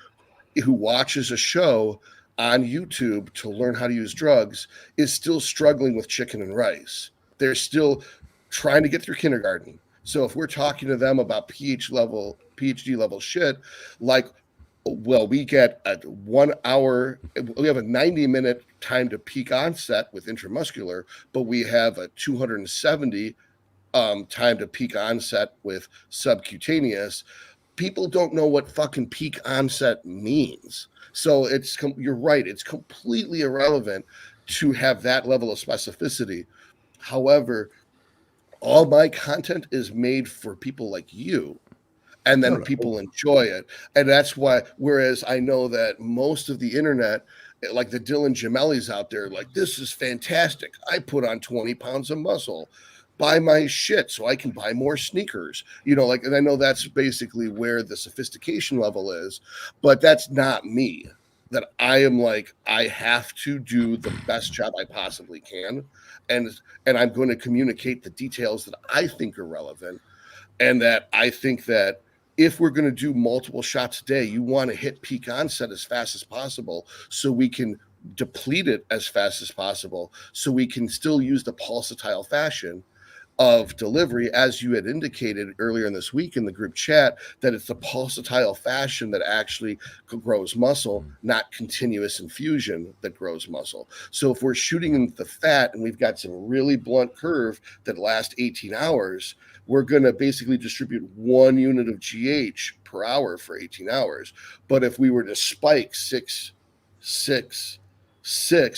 who watches a show on YouTube to learn how to use drugs is still struggling with chicken and rice. They're still trying to get through kindergarten. So if we're talking to them about PhD level shit, like, well, we get a 1 hour, we have a 90-minute time to peak onset with intramuscular, but we have a 270 time to peak onset with subcutaneous. People don't know what fucking peak onset means. So you're right. It's completely irrelevant to have that level of specificity. However, all my content is made for people like you, and then people enjoy it. And that's why, whereas I know that most of the internet, like the Dylan Gemellis out there, like, this is fantastic. I put on 20 pounds of muscle. Buy my shit so I can buy more sneakers. Like, and I know that's basically where the sophistication level is, but that's not me. That I am like, I have to do the best job I possibly can. And I'm going to communicate the details that I think are relevant. And that I think that if we're going to do multiple shots a day, you want to hit peak onset as fast as possible so we can deplete it as fast as possible so we can still use the pulsatile fashion of delivery, as you had indicated earlier in this week in the group chat, that it's the pulsatile fashion that actually grows muscle, not continuous infusion that grows muscle. So if we're shooting in the fat and we've got some really blunt curve that lasts 18 hours, we're going to basically distribute 1 unit of GH per hour for 18 hours. But if we were to spike 6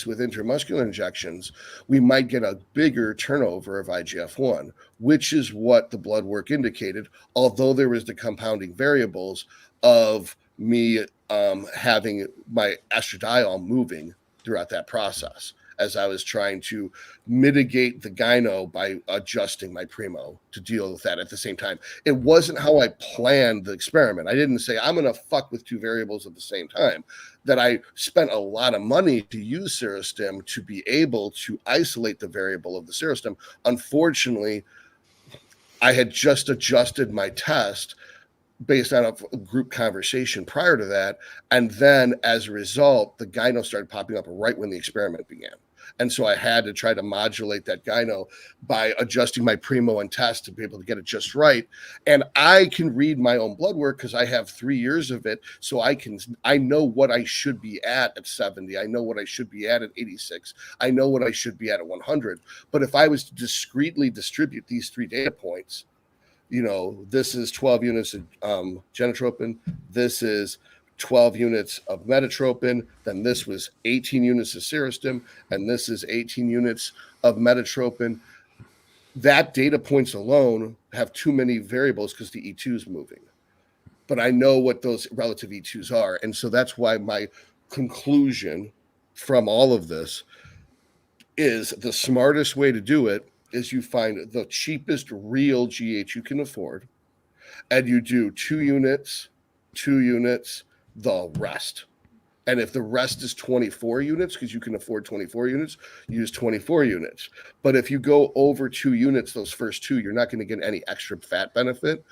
with intramuscular injections, we might get a bigger turnover of IGF-1, which is what the blood work indicated, although there was the compounding variables of me having my estradiol moving throughout that process as I was trying to mitigate the gyno by adjusting my Primo to deal with that at the same time. It wasn't how I planned the experiment. I didn't say, I'm going to fuck with 2 variables at the same time. That I spent a lot of money to use Serostim to be able to isolate the variable of the Serostim. Unfortunately, I had just adjusted my test based on a group conversation prior to that. And then as a result, the gyno started popping up right when the experiment began. And so I had to try to modulate that gyno by adjusting my Primo and test to be able to get it just right. And I can read my own blood work because I have 3 years of it. So I know what I should be at 70. I know what I should be at 86. I know what I should be at 100. But if I was to discretely distribute these 3 data points, this is 12 units of genotropin. This is 12 units of metotropin, then this was 18 units of Serostim, and this is 18 units of metotropin. That data points alone have too many variables because the E2 is moving. But I know what those relative E2s are. And so that's why my conclusion from all of this is the smartest way to do it is you find the cheapest real GH you can afford, and you do 2 units, the rest. And if the rest is 24 units, because you can afford 24 units, use 24 units. But if you go over 2 units, those first 2, you're not going to get any extra fat benefit.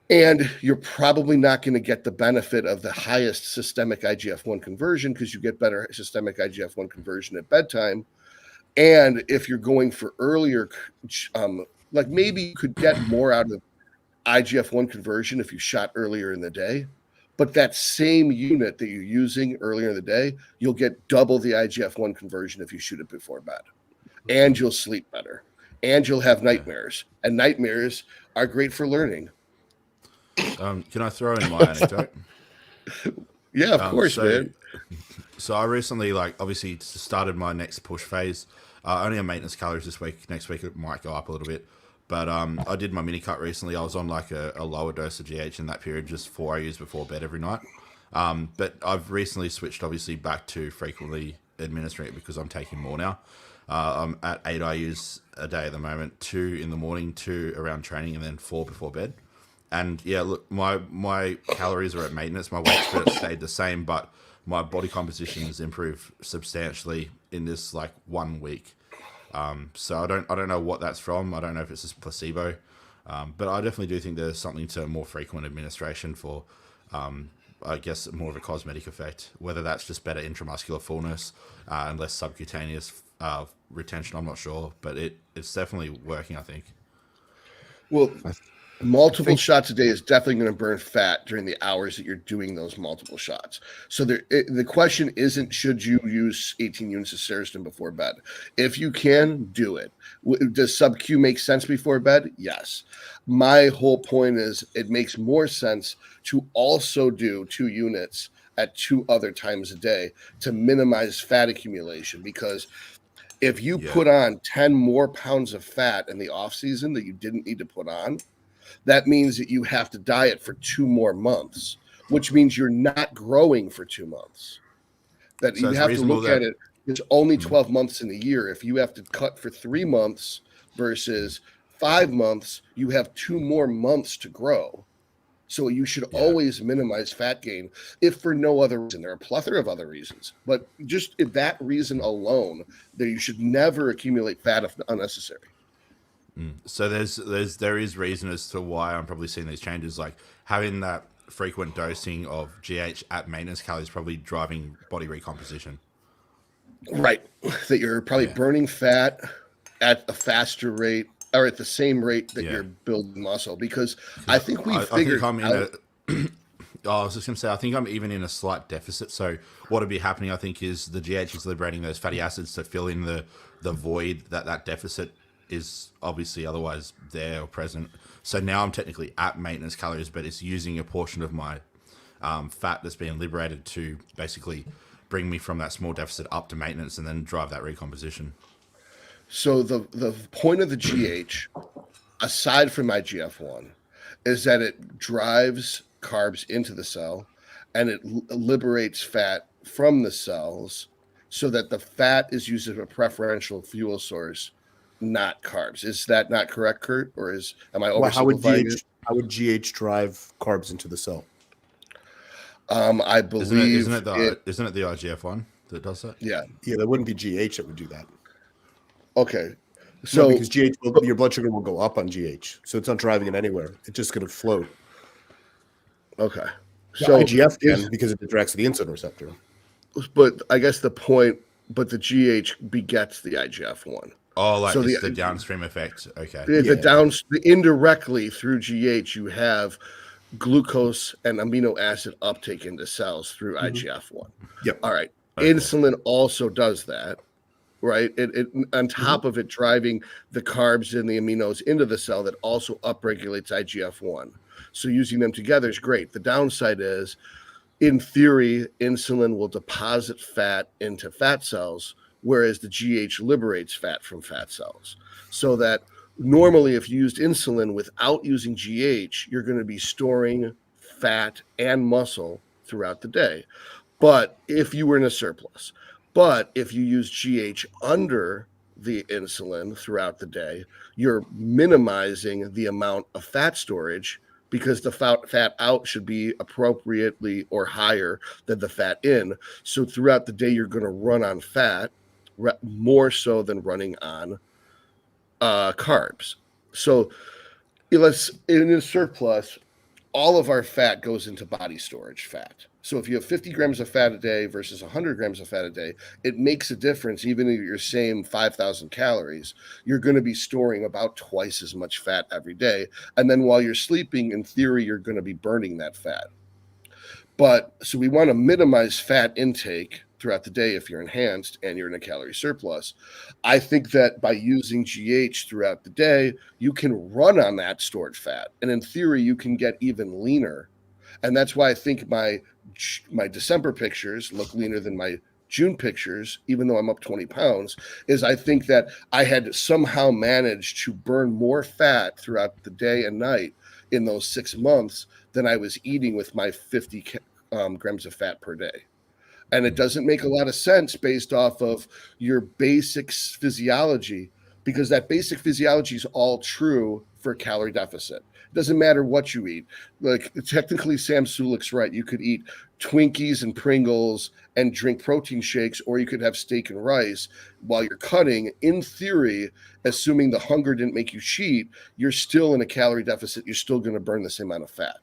And you're probably not going to get the benefit of the highest systemic IGF-1 conversion, because you get better systemic IGF-1 conversion at bedtime. And if you're going for earlier, like maybe you could get more out of IGF-1 conversion if you shot earlier in the day. But that same unit that you're using earlier in the day, you'll get double the IGF-1 conversion if you shoot it before bed. And you'll sleep better. And you'll have nightmares. And nightmares are great for learning. Can I throw in my anecdote? Yeah, of course, man. So I recently, obviously started my next push phase. Only on maintenance calories this week. Next week it might go up a little bit. But I did my mini cut recently. I was on a lower dose of GH in that period, just 4 IUs before bed every night. But I've recently switched, obviously, back to frequently administering it because I'm taking more now. I'm at 8 IUs a day at the moment, 2 in the morning, 2 around training, and then 4 before bed. And yeah, look, my calories are at maintenance. My weight spread stayed the same, but my body composition has improved substantially in this 1 week. So I don't know what that's from. I don't know if it's just placebo, but I definitely do think there's something to more frequent administration for, I guess, more of a cosmetic effect. Whether that's just better intramuscular fullness and less subcutaneous retention, I'm not sure, but it's definitely working, I think. Well, multiple shots a day is definitely going to burn fat during the hours that you're doing those multiple shots. So the question isn't, should you use 18 units of Serostin before bed? If you can, do it. Does sub-Q make sense before bed? Yes. My whole point is it makes more sense to also do 2 units at 2 other times a day to minimize fat accumulation, because if you put on 10 more pounds of fat in the off season that you didn't need to put on, that means that you have to diet for 2 more months, which means you're not growing for 2 months. That so you have to look at it. It's only 12 months in a year. If you have to cut for 3 months versus 5 months, you have 2 more months to grow. So you should always minimize fat gain, if for no other reason. There are a plethora of other reasons, but just if that reason alone, that you should never accumulate fat if unnecessary. So there is reason as to why I'm probably seeing these changes, like having that frequent dosing of GH at maintenance calories probably driving body recomposition. Right, that you're probably burning fat at a faster rate or at the same rate that you're building muscle, because I think we figured out. I was just going to say, I think I'm even in a slight deficit. So what would be happening, I think, is the GH is liberating those fatty acids to fill in the void that deficit is obviously otherwise there or present. So now I'm technically at maintenance calories, but it's using a portion of my fat that's being liberated to basically bring me from that small deficit up to maintenance and then drive that recomposition. So the point of the GH, aside from IGF-1, is that it drives carbs into the cell and it liberates fat from the cells so that the fat is used as a preferential fuel source, not carbs. Is that not correct, Kurt? Or am I oversimplifying it? How would GH drive carbs into the cell? I believe isn't it the IGF-1 that does that? Yeah, that wouldn't be GH that would do that. Okay, so because GH, your blood sugar will go up on GH, so it's not driving it anywhere. It's just going to float. Okay, so IGF can, because it directs the insulin receptor. But I guess the GH begets the IGF-1. Oh, so the downstream effect. Okay. Indirectly through GH, you have glucose and amino acid uptake into cells through IGF-1. Yep. All right. Okay. Insulin also does that, right? It on top of it driving the carbs and the aminos into the cell, that also upregulates IGF-1. So using them together is great. The downside is, in theory, insulin will deposit fat into fat cells, whereas the GH liberates fat from fat cells. So that normally if you used insulin without using GH, you're going to be storing fat and muscle throughout the day. But if you were in a surplus, But if you use GH under the insulin throughout the day, you're minimizing the amount of fat storage because the fat out should be appropriately or higher than the fat in. So throughout the day, you're going to run on fat more so than running on carbs. So in a surplus, all of our fat goes into body storage fat. So if you have 50 grams of fat a day versus 100 grams of fat a day, it makes a difference. Even if you're same 5,000 calories, you're going to be storing about twice as much fat every day. And then while you're sleeping, in theory, you're going to be burning that fat. But so we want to minimize fat intake throughout the day if you're enhanced and you're in a calorie surplus. I think that by using GH throughout the day, you can run on that stored fat. And in theory, you can get even leaner. And that's why I think my December pictures look leaner than my June pictures, even though I'm up 20 pounds, is I think that I had somehow managed to burn more fat throughout the day and night in those 6 months than I was eating with my 50 grams of fat per day. And it doesn't make a lot of sense based off of your basic physiology, because that basic physiology is all true for calorie deficit. It doesn't matter what you eat. Like technically, Sam Sulik's right. You could eat Twinkies and Pringles and drink protein shakes, or you could have steak and rice while you're cutting. In theory, assuming the hunger didn't make you cheat, you're still in a calorie deficit. You're still going to burn the same amount of fat.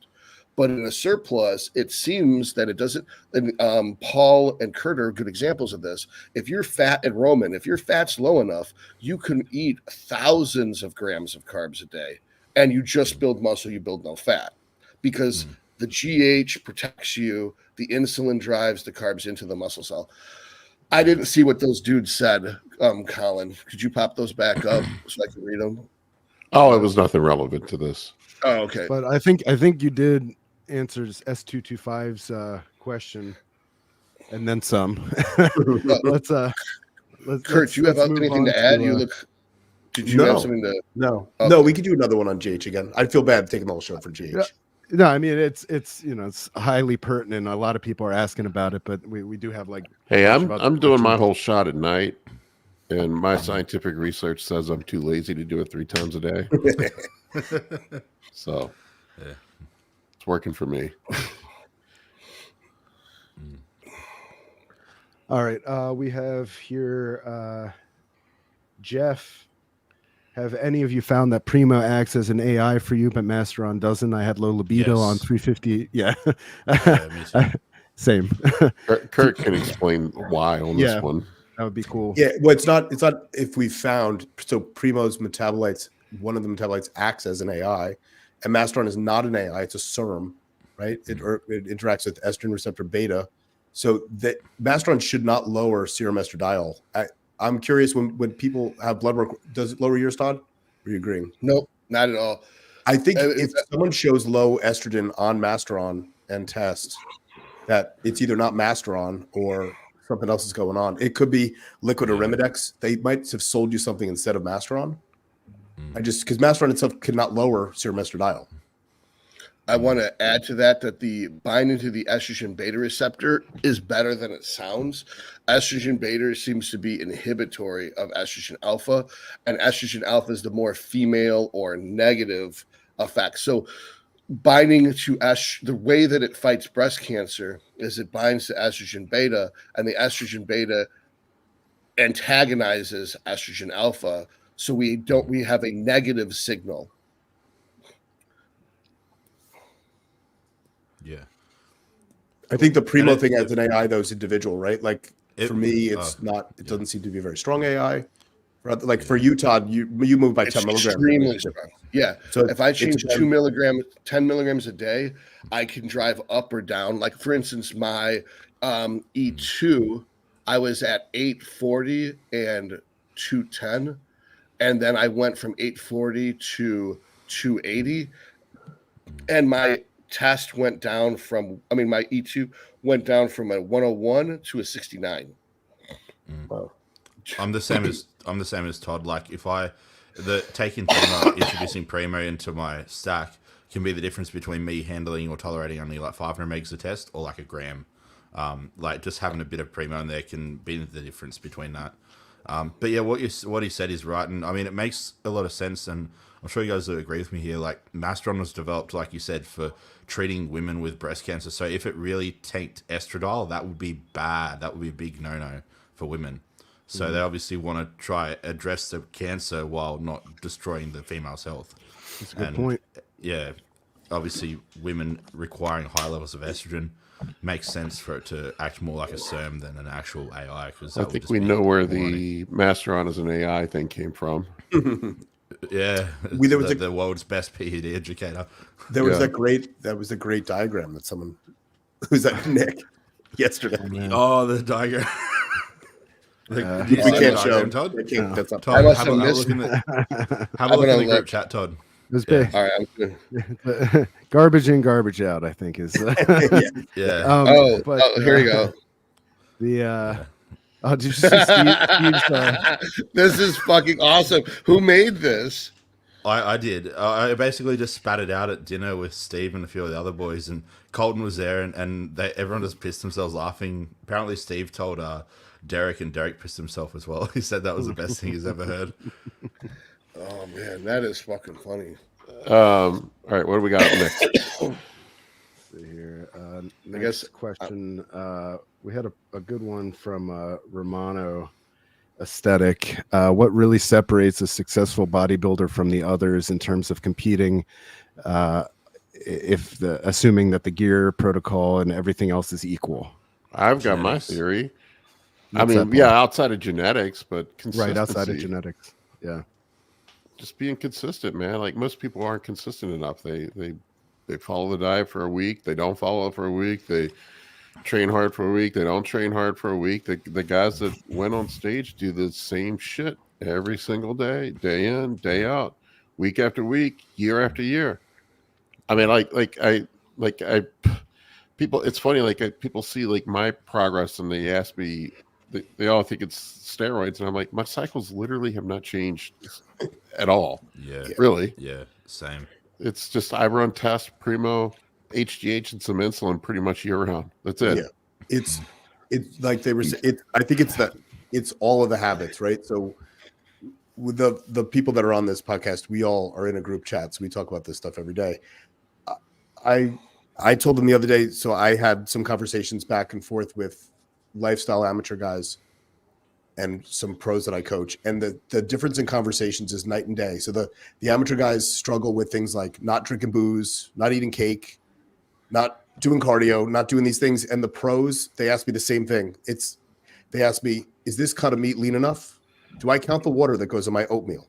But in a surplus, it seems that it doesn't. And Paul and Kurt are good examples of this. If you're fat, and Roman, if your fat's low enough, you can eat thousands of grams of carbs a day, and you just build muscle. You build no fat, because the GH protects you. The insulin drives the carbs into the muscle cell. I didn't see what those dudes said, Colin. Could you pop those back up so I can read them? Oh, it was nothing relevant to this. Oh, okay. But I think you did answer S225's question, and then some. let's Kurt, do you have anything to add? Did you have something to? No, Okay. no. We could do another one on GH again. I'd feel bad taking the whole show for GH. Yeah. No, I mean it's it's highly pertinent. A lot of people are asking about it, but we do have like. Hey, I'm doing my whole shot at night, and my scientific research says I'm too lazy to do it 3 times a day. So, yeah, it's working for me. All right, we have here Jeff. Have any of you found that Primo acts as an AI for you, but Masteron doesn't? I had low libido on 350. Yeah, me too. Same. Kurt can explain why on this one. That would be cool. Yeah, well, it's not if we found, so Primo's metabolites, one of the metabolites acts as an AI, and Masteron is not an AI, it's a SERM, right? It interacts with estrogen receptor beta. So that Masteron should not lower serum estradiol. I'm curious, when people have blood work, does it lower yours, Todd? Are you agreeing? Nope, not at all. I think if someone shows low estrogen on Masteron and test, that it's either not Masteron or something else is going on. It could be liquid Arimidex. They might have sold you something instead of Masteron. Because Masteron itself cannot lower serum estradiol. I want to add to that the binding to the estrogen beta receptor is better than it sounds. Estrogen beta seems to be inhibitory of estrogen alpha, and estrogen alpha is the more female or negative effect. So binding to the way that it fights breast cancer is it binds to estrogen beta, and the estrogen beta antagonizes estrogen alpha. So we have a negative signal. Yeah. I think the Primo thing as an AI though is individual, right? Like for me, it's not. It doesn't seem to be a very strong AI. Like for you, Todd, you move by 10 milligrams. Extremely strong. Yeah. So if I change 2 milligrams, 10 milligrams a day, I can drive up or down. Like for instance, my E2, I was at 840 and 210, and then I went from 840 to 280, and my test went down from, my E2 went down from a 101 to a 69. Wow. I'm the same as Todd. Like if introducing Primo into my stack can be the difference between me handling or tolerating only like 500 megs a test or like a gram Like just having a bit of Primo in there can be the difference between that. But yeah, what he said is right, and I mean it makes a lot of sense, and I'm sure you guys will agree with me here. Like Masteron was developed, like you said, for treating women with breast cancer. So if it really tanked estradiol, that would be bad. That would be a big no-no for women. So they obviously want to try address the cancer while not destroying the female's health. That's a good point. Yeah, obviously women requiring high levels of estrogen makes sense for it to act more like a SERM than an actual AI. Because I think we know where the Masteron as an AI thing came from. Yeah, there was the world's best PED educator. There was that was a great diagram that someone who's that Nick yesterday. Oh, the diagram. We can't show Todd. That's up. Todd, have a look in the group chat, Todd. It's big. All right, Garbage in, garbage out, I think is. Yeah. Here you go. Did you see Steve's, This is fucking awesome. Who made this? I did. I basically just spat it out at dinner with Steve and a few of the other boys, and Colton was there, and everyone just pissed themselves laughing. Apparently, Steve told Derek, and Derek pissed himself as well. He said that was the best thing he's ever heard. Oh man, that is fucking funny. All right, what do we got up next? see here. Next question. We had a good one from Romano Aesthetic. What really separates a successful bodybuilder from the others in terms of competing? Assuming that the gear protocol and everything else is equal. I've got my theory. Outside of genetics, but consistency. Right, outside of genetics. Yeah. Just being consistent, man. Like most people aren't consistent enough. They follow the diet for a week. They don't follow it for a week. They train hard for a week. They don't train hard for a week. The guys that went on stage do the same shit every single day, day in, day out, week after week, year after year. I mean, people. It's funny. People see like my progress, and they ask me. They all think it's steroids, and I'm like, my cycles literally have not changed at all. Yeah, really. Yeah, same. It's just I run tests, Primo, HGH, and some insulin pretty much year round. That's it. Yeah, it's like they were. I think it's all of the habits, right? So with the people that are on this podcast, we all are in a group chat, so we talk about this stuff every day. I told them the other day, so I had some conversations back and forth with lifestyle amateur guys and some pros that I coach, and the difference in conversations is night and day. So the amateur guys struggle with things like not drinking booze, not eating cake, not doing cardio, not doing these things. And the pros, they ask me the same thing. They ask me, is this cut of meat lean enough? Do I count the water that goes in my oatmeal?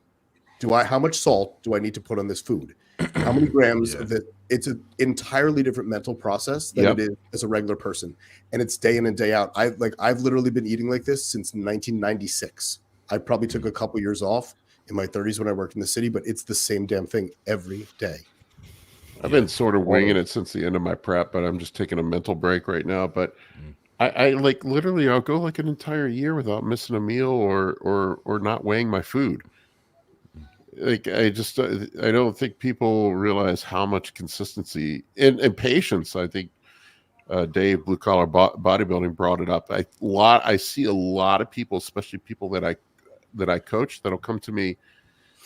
How much salt do I need to put on this food? How many grams of it? It's an entirely different mental process than it is as a regular person. And it's day in and day out. I've literally been eating like this since 1996. I probably took a couple years off in my 30s when I worked in the city, but it's the same damn thing every day. I've been sort of winging it since the end of my prep, but I'm just taking a mental break right now. But I like literally I'll go like an entire year without missing a meal or not weighing my food. Like I don't think people realize how much consistency and patience. I think Dave Blue Collar Bodybuilding brought it up. I see a lot of people, especially people that I coach, that'll come to me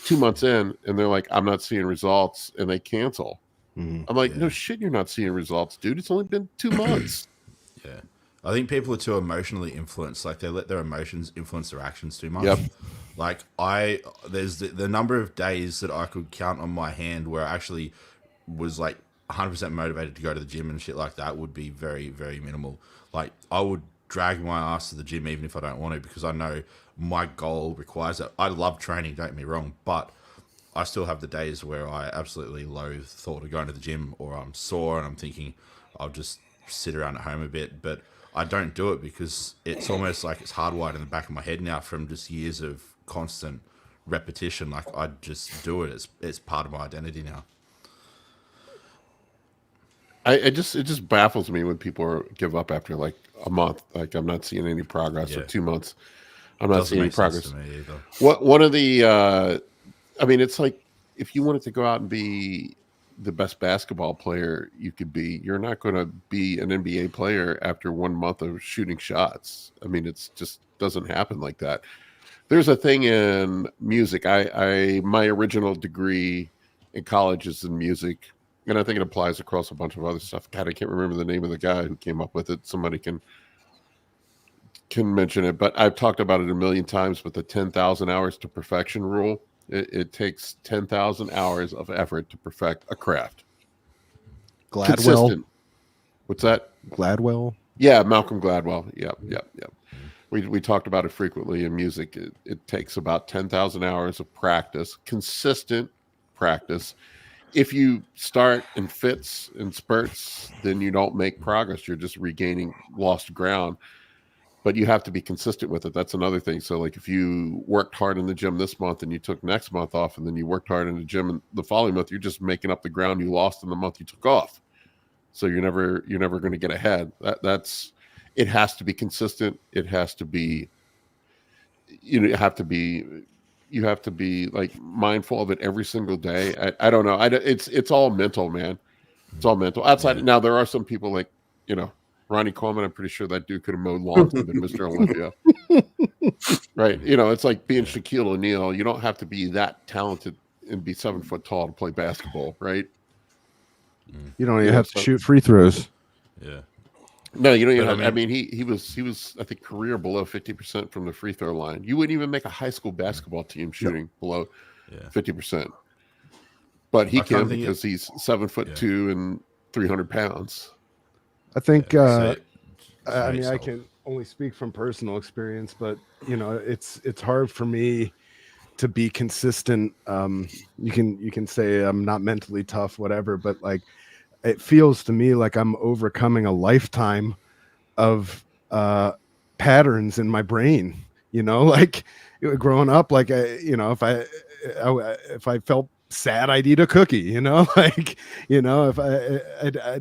2 months in and they're like, I'm not seeing results, and they cancel. I'm like, no shit, you're not seeing results, dude. It's only been 2 months. Yeah. I think people are too emotionally influenced. Like they let their emotions influence their actions too much. Yep. Like there's the number of days that I could count on my hand where I actually was like 100% motivated to go to the gym and shit like that would be very, very minimal. Like I would drag my ass to the gym even if I don't want to, because I know my goal requires it. I love training, don't get me wrong, but I still have the days where I absolutely loathe thought of going to the gym, or I'm sore and I'm thinking I'll just sit around at home a bit. But I don't do it because it's almost like it's hardwired in the back of my head now from just years of constant repetition. Like I just do it. It's part of my identity now. It just baffles me when people give up after like a month. Like I'm not seeing any progress, or 2 months. I'm not seeing any progress. One of the, I mean, it's like if you wanted to go out and be the best basketball player you could be, you're not going to be an NBA player after 1 month of shooting shots. I mean, it's just doesn't happen like that. There's a thing in music. My original degree in college is in music, and I think it applies across a bunch of other stuff. God, I can't remember the name of the guy who came up with it. Somebody can mention it, but I've talked about it a million times. But the 10,000 hours to perfection rule. It takes 10,000 hours of effort to perfect a craft. Gladwell. Consistent. What's that? Gladwell. Yeah, Malcolm Gladwell. Yep. We talked about it frequently in music. It takes about 10,000 hours of practice, consistent practice. If you start in fits and spurts, then you don't make progress. You're just regaining lost ground. But you have to be consistent with it. That's another thing. So like if you worked hard in the gym this month and you took next month off, and then you worked hard in the gym the following month, you're just making up the ground you lost in the month you took off. So you're never going to get ahead. It has to be consistent. It has to be, you have to be like mindful of it every single day. I don't know. It's all mental, man. It's all mental. Outside now, there are some people like, Ronnie Coleman. I'm pretty sure that dude could have mowed lawns and been Mr. Olympia. Right. It's like being Shaquille O'Neal. You don't have to be that talented and be 7 foot tall to play basketball, right? You don't even have to shoot free throws. Yeah. No, you don't even have. I mean, he was I think career below 50% from the free throw line. You wouldn't even make a high school basketball team shooting below 50%. But he can because he's 7'2" and 300 pounds. I think. I mean, yourself. I can only speak from personal experience, but it's hard for me to be consistent. You can say I'm not mentally tough, whatever, but like it feels to me like I'm overcoming a lifetime of patterns in my brain. Like growing up, like if I felt sad, I'd eat a cookie. If I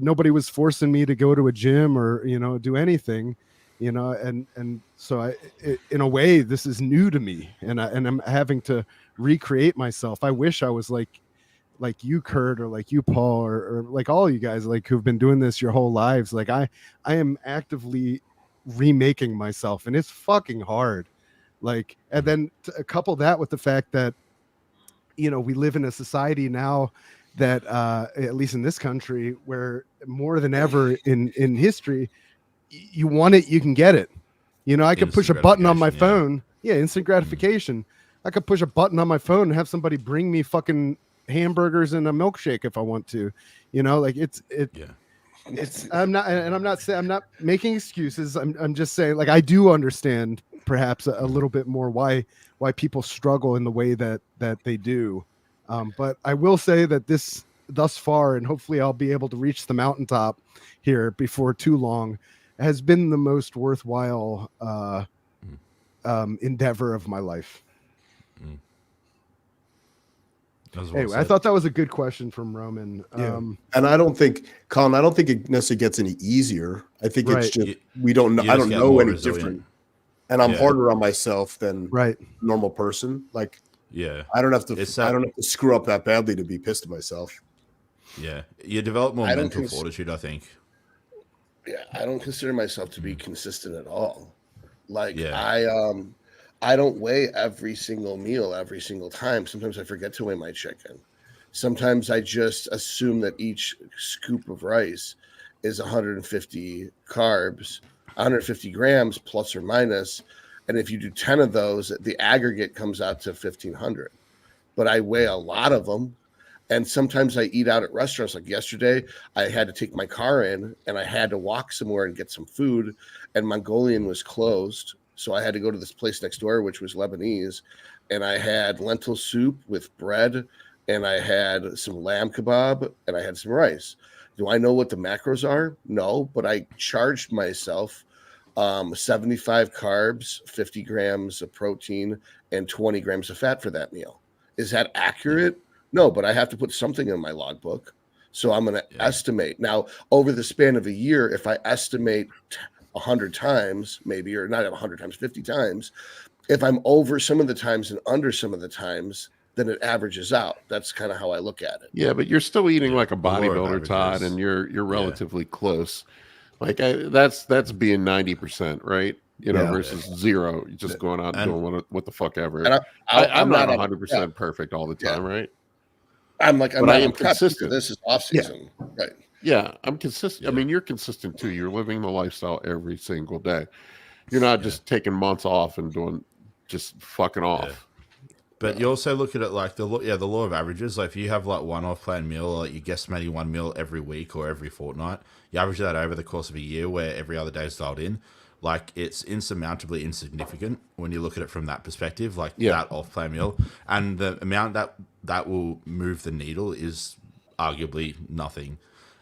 nobody was forcing me to go to a gym or do anything. And so in a way, this is new to me, and I'm having to recreate myself. I wish I was like you, Kurt, or like you, Paul, or like all you guys, like who've been doing this your whole lives. Like I am actively remaking myself, and it's fucking hard. Like, and then couple that with the fact that we live in a society now that at least in this country, where more than ever in history, you want it, you can get it. I could push a button on my phone. Yeah, instant gratification. I could push a button on my phone and have somebody bring me fucking hamburgers and a milkshake if I want to. Like it's I'm not making excuses. I'm just saying, like, I do understand perhaps a little bit more why people struggle in the way that they do. But I will say that this thus far, and hopefully I'll be able to reach the mountaintop here before too long, has been the most worthwhile endeavor of my life. Anyway, I thought that was a good question from Roman. And I don't think, Colin, it necessarily gets any easier. I think it's just we don't know. I don't know any different, and I'm harder on myself than a normal person. Like, I don't have to screw up that badly to be pissed at myself. Yeah, you develop more mental fortitude, I think. Yeah, I don't consider myself to be consistent at all. Like, I don't weigh every single meal every single time. Sometimes I forget to weigh my chicken. Sometimes I just assume that each scoop of rice is 150 carbs, 150 grams plus or minus. And if you do 10 of those, the aggregate comes out to 1,500. But I weigh a lot of them. And sometimes I eat out at restaurants. Like yesterday, I had to take my car in and I had to walk somewhere and get some food. And Mongolian was closed. So I had to go to this place next door, which was Lebanese. And I had lentil soup with bread. And I had some lamb kebab. And I had some rice. Do I know what the macros are? No. But I charged myself 75 carbs, 50 grams of protein, and 20 grams of fat for that meal. Is that accurate? No, but I have to put something in my logbook. So I'm going to estimate. Now, over the span of a year, if I estimate 100 times, maybe, or not 100 times, 50 times, if I'm over some of the times and under some of the times, then it averages out. That's kind of how I look at it. Yeah, but you're still eating like a The law of bodybuilder, Todd, averages. and you're relatively close. Like that's being 90%, right? Versus 0, just going out and doing what the fuck ever. And I'm not 100% perfect all the time, right? I'm consistent. This is off season, right? Yeah, I'm consistent. I mean, you're consistent too. You're living the lifestyle every single day. You're not just taking months off and doing just fucking off. Yeah. But you also look at it like the law of averages. Like if you have like one off-plan meal, or like you guesstimate 1 meal every week or every fortnight, you average that over the course of a year, where every other day is dialed in. Like it's insurmountably insignificant when you look at it from that perspective. Like that off-plan meal, and the amount that will move the needle is arguably nothing.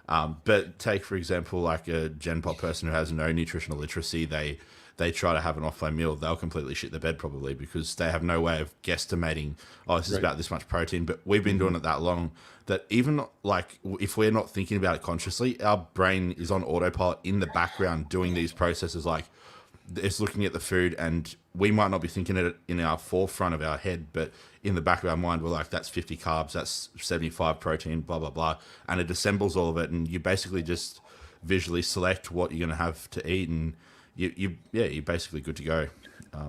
But take, for example, like a Gen Pop person who has no nutritional literacy, they try to have an off-plan meal, they'll completely shit the bed probably, because they have no way of guesstimating, this is about this much protein. But we've been doing it that long that even like if we're not thinking about it consciously, our brain is on autopilot in the background doing these processes. Like it's looking at the food, and we might not be thinking it in our forefront of our head, but in the back of our mind, we're like, that's 50 carbs, that's 75 protein, blah, blah, blah. And it assembles all of it. And you basically just visually select what you're going to have to eat. And you're basically good to go.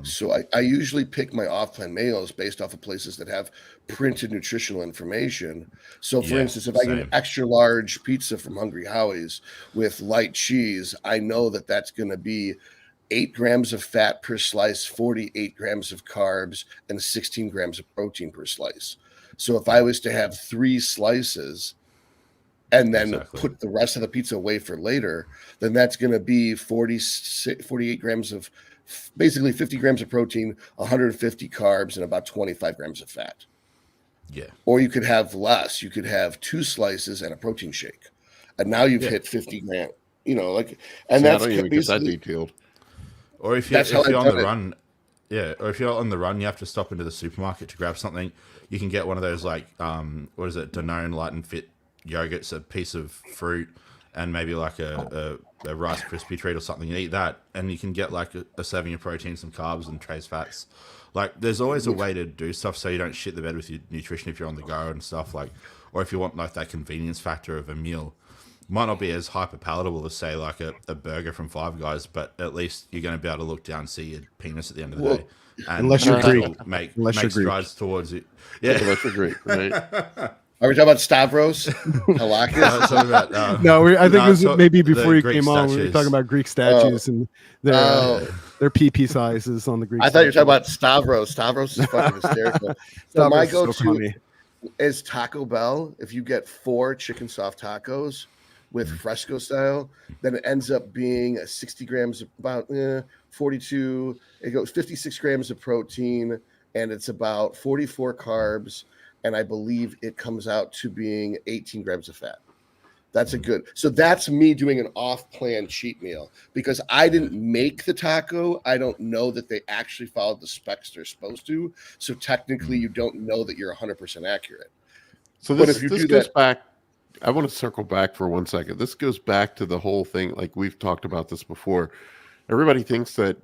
So I usually pick my off-plan meals based off of places that have printed nutritional information. So for instance, if I get an extra large pizza from Hungry Howie's with light cheese, I know that that's going to be 8 grams of fat per slice, 48 grams of carbs, and 16 grams of protein per slice. So if I was to have 3 slices and then put the rest of the pizza away for later, then that's going to be 48 grams of, basically 50 grams of protein, 150 carbs, and about 25 grams of fat. Yeah. Or you could have less. You could have 2 slices and a protein shake. And now you've hit 50 grams, and that's basically that detailed. Or if you're on the run, or if you're on the run, you have to stop into the supermarket to grab something. You can get one of those like, what is it, Danone Light and Fit yogurts, a piece of fruit, and maybe like a Rice Krispie treat or something. You eat that, and you can get like a serving of protein, some carbs, and trace fats. Like, there's always a way to do stuff so you don't shit the bed with your nutrition if you're on the go and stuff. Like, or if you want like that convenience factor of a meal. Might not be as hyper palatable as say like a burger from Five Guys, but at least you're going to be able to look down and see your penis at the end of the day. And unless you're Greek, make strides towards it. Yeah, unless you're Greek, right? Are we talking about Stavros? Halakis? No, I think this was maybe before you came on. We were talking about Greek statues and their PP sizes on the Greek. I thought you were talking about Stavros. Stavros is fucking hysterical. So my go-to is Taco Bell. If you get 4 chicken soft tacos with fresco style, then it ends up being 60 grams, about 42. It goes 56 grams of protein, and it's about 44 carbs. And I believe it comes out to being 18 grams of fat. That's a good. So that's me doing an off-plan cheat meal because I didn't make the taco. I don't know that they actually followed the specs they're supposed to. So technically, you don't know that you're 100% accurate. So this goes back. I want to circle back for 1 second. This goes back to the whole thing. Like we've talked about this before. Everybody thinks that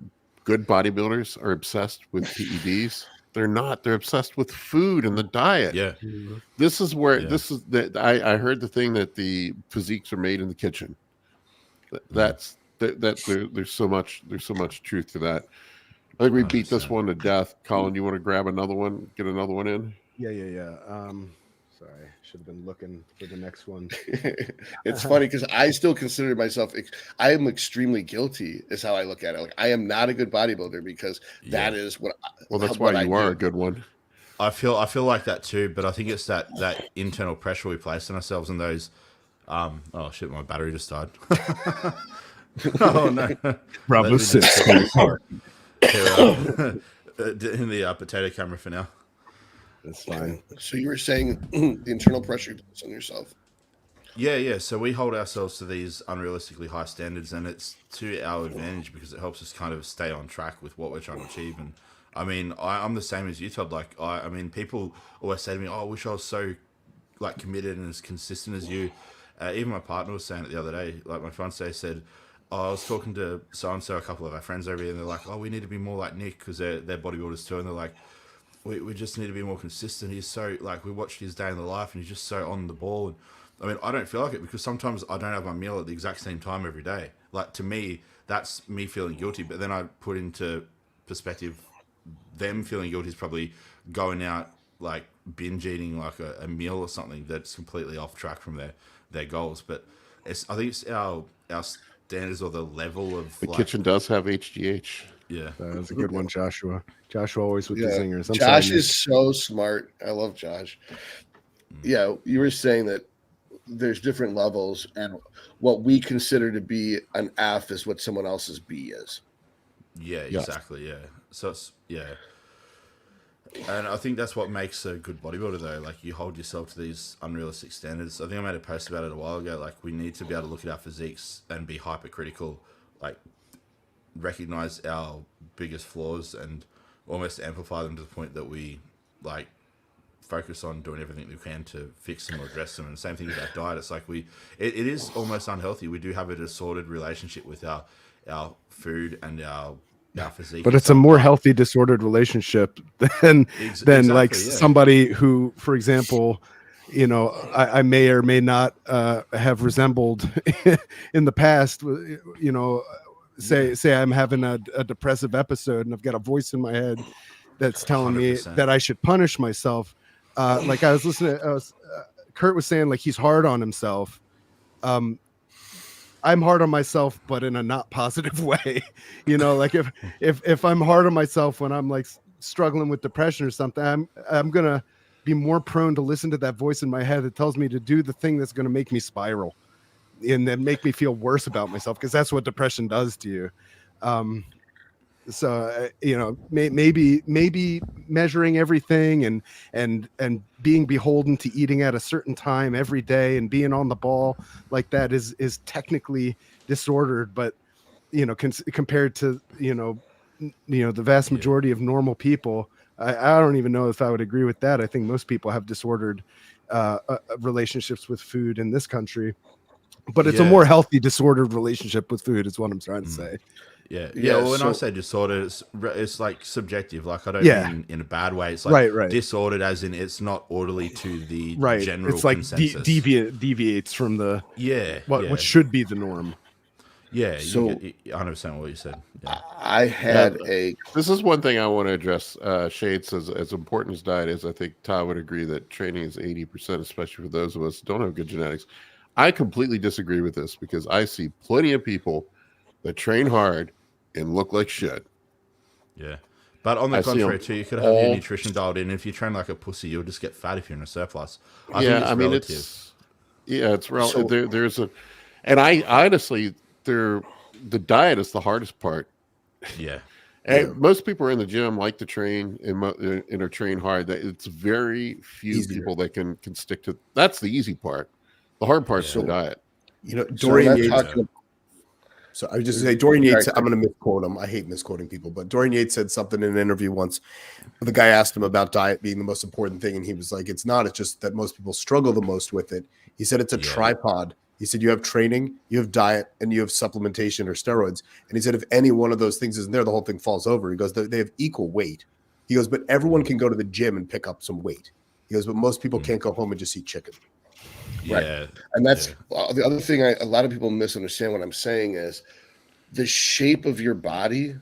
good bodybuilders are obsessed with PEDs. They're not. They're obsessed with food and the diet. Yeah. This is where I heard the thing that the physiques are made in the kitchen. There's so much truth to that. I think we beat this one to death. Colin, you want to grab another one? Get another one in? Yeah. Sorry, should have been looking for the next one. It's funny because I still consider myself. I am extremely guilty. Is how I look at it. Like I am not a good bodybuilder because that is what. Well, that's why you are a good one. I feel like that too, but I think it's that internal pressure we place on ourselves and those. Oh shit! My battery just died. Oh no! Bravo 6 in the potato camera for now. That's fine. So you were saying the internal pressure on yourself. Yeah. So we hold ourselves to these unrealistically high standards, and it's to our advantage because it helps us kind of stay on track with what we're trying to achieve. And I mean, I'm the same as you, Todd. Like, I mean, people always say to me, "Oh, I wish I was so like committed and as consistent as you." Even my partner was saying it the other day. Like my fiance said, I was talking to so and so, a couple of our friends over here, and they're like, "Oh, we need to be more like Nick because they're bodybuilders too," and they're like, we just need to be more consistent. He's so, like, we watched his day in the life, and he's just so on the ball. And I mean, I don't feel like it because sometimes I don't have my meal at the exact same time every day. Like, to me, that's me feeling guilty. But then I put into perspective, them feeling guilty is probably going out, like, binge eating like a meal or something that's completely off track from their goals. But I think it's our standards or the level of the kitchen does have HGH. Yeah, That was a good one, Joshua. Joshua always with the zingers. Josh is so smart. I love Josh. Yeah, you were saying that there's different levels, and what we consider to be an F is what someone else's B is. Yeah, exactly. Yeah. So it's and I think that's what makes a good bodybuilder, though. Like, you hold yourself to these unrealistic standards. I think I made a post about it a while ago. Like, we need to be able to look at our physiques and be hypercritical, like, recognize our biggest flaws and almost amplify them to the point that we, like, focus on doing everything we can to fix them or address them. And the same thing with our diet. It's like it is almost unhealthy. We do have a disordered relationship with our food and our physique. But it's a more healthy disordered relationship than exactly, like somebody who, for example, you know, I may or may not have resembled in the past, you know, say I'm having a depressive episode and I've got a voice in my head that's telling 100%. Me that I should punish myself. Like I was listening, Kurt was saying, like, he's hard on himself. I'm hard on myself, but in a not positive way. You know, like if I'm hard on myself when I'm like struggling with depression or something, I'm gonna be more prone to listen to that voice in my head that tells me to do the thing that's gonna make me spiral and then make me feel worse about myself, because that's what depression does to you. So you know, maybe measuring everything and being beholden to eating at a certain time every day and being on the ball like that is technically disordered, but you know, compared to you know the vast majority of normal people, I don't even know if I would agree with that. I think most people have disordered relationships with food in this country, but it's a more healthy disordered relationship with food is what I'm trying to say. Yeah. Well, when I say disordered, it's like subjective. Like, I don't mean in a bad way. It's like disordered as in it's not orderly to the general it's like consensus. Deviates from the what should be the norm. Yeah, so I understand what you said. Yeah. I had this is one thing I want to address. Shade says, as important as diet is, I think Todd would agree that training is 80%, especially for those of us who don't have good genetics. I completely disagree with this because I see plenty of people that train hard and look like shit. Yeah. But on the contrary, too, you could have your nutrition dialed in. If you train like a pussy, you'll just get fat if you're in a surplus. I think it's relative. It's relative. There's a, and I honestly, the diet is the hardest part. Yeah. And most people are in the gym, like to train and are train hard. It's very few people that can stick to. That's the easy part. The hard part is the diet. You know, Dorian Yates. So I was just say Dorian Yates. I'm going to misquote him. I hate misquoting people, but Dorian Yates said something in an interview once. The guy asked him about diet being the most important thing, and he was like, "It's not. It's just that most people struggle the most with it." He said it's a tripod. He said you have training, you have diet, and you have supplementation or steroids. And he said if any one of those things isn't there, the whole thing falls over. He goes, they have equal weight. He goes, but everyone can go to the gym and pick up some weight. He goes, but most people can't go home and just eat chicken. Right. And that's the other thing a lot of people misunderstand what I'm saying is the shape of your body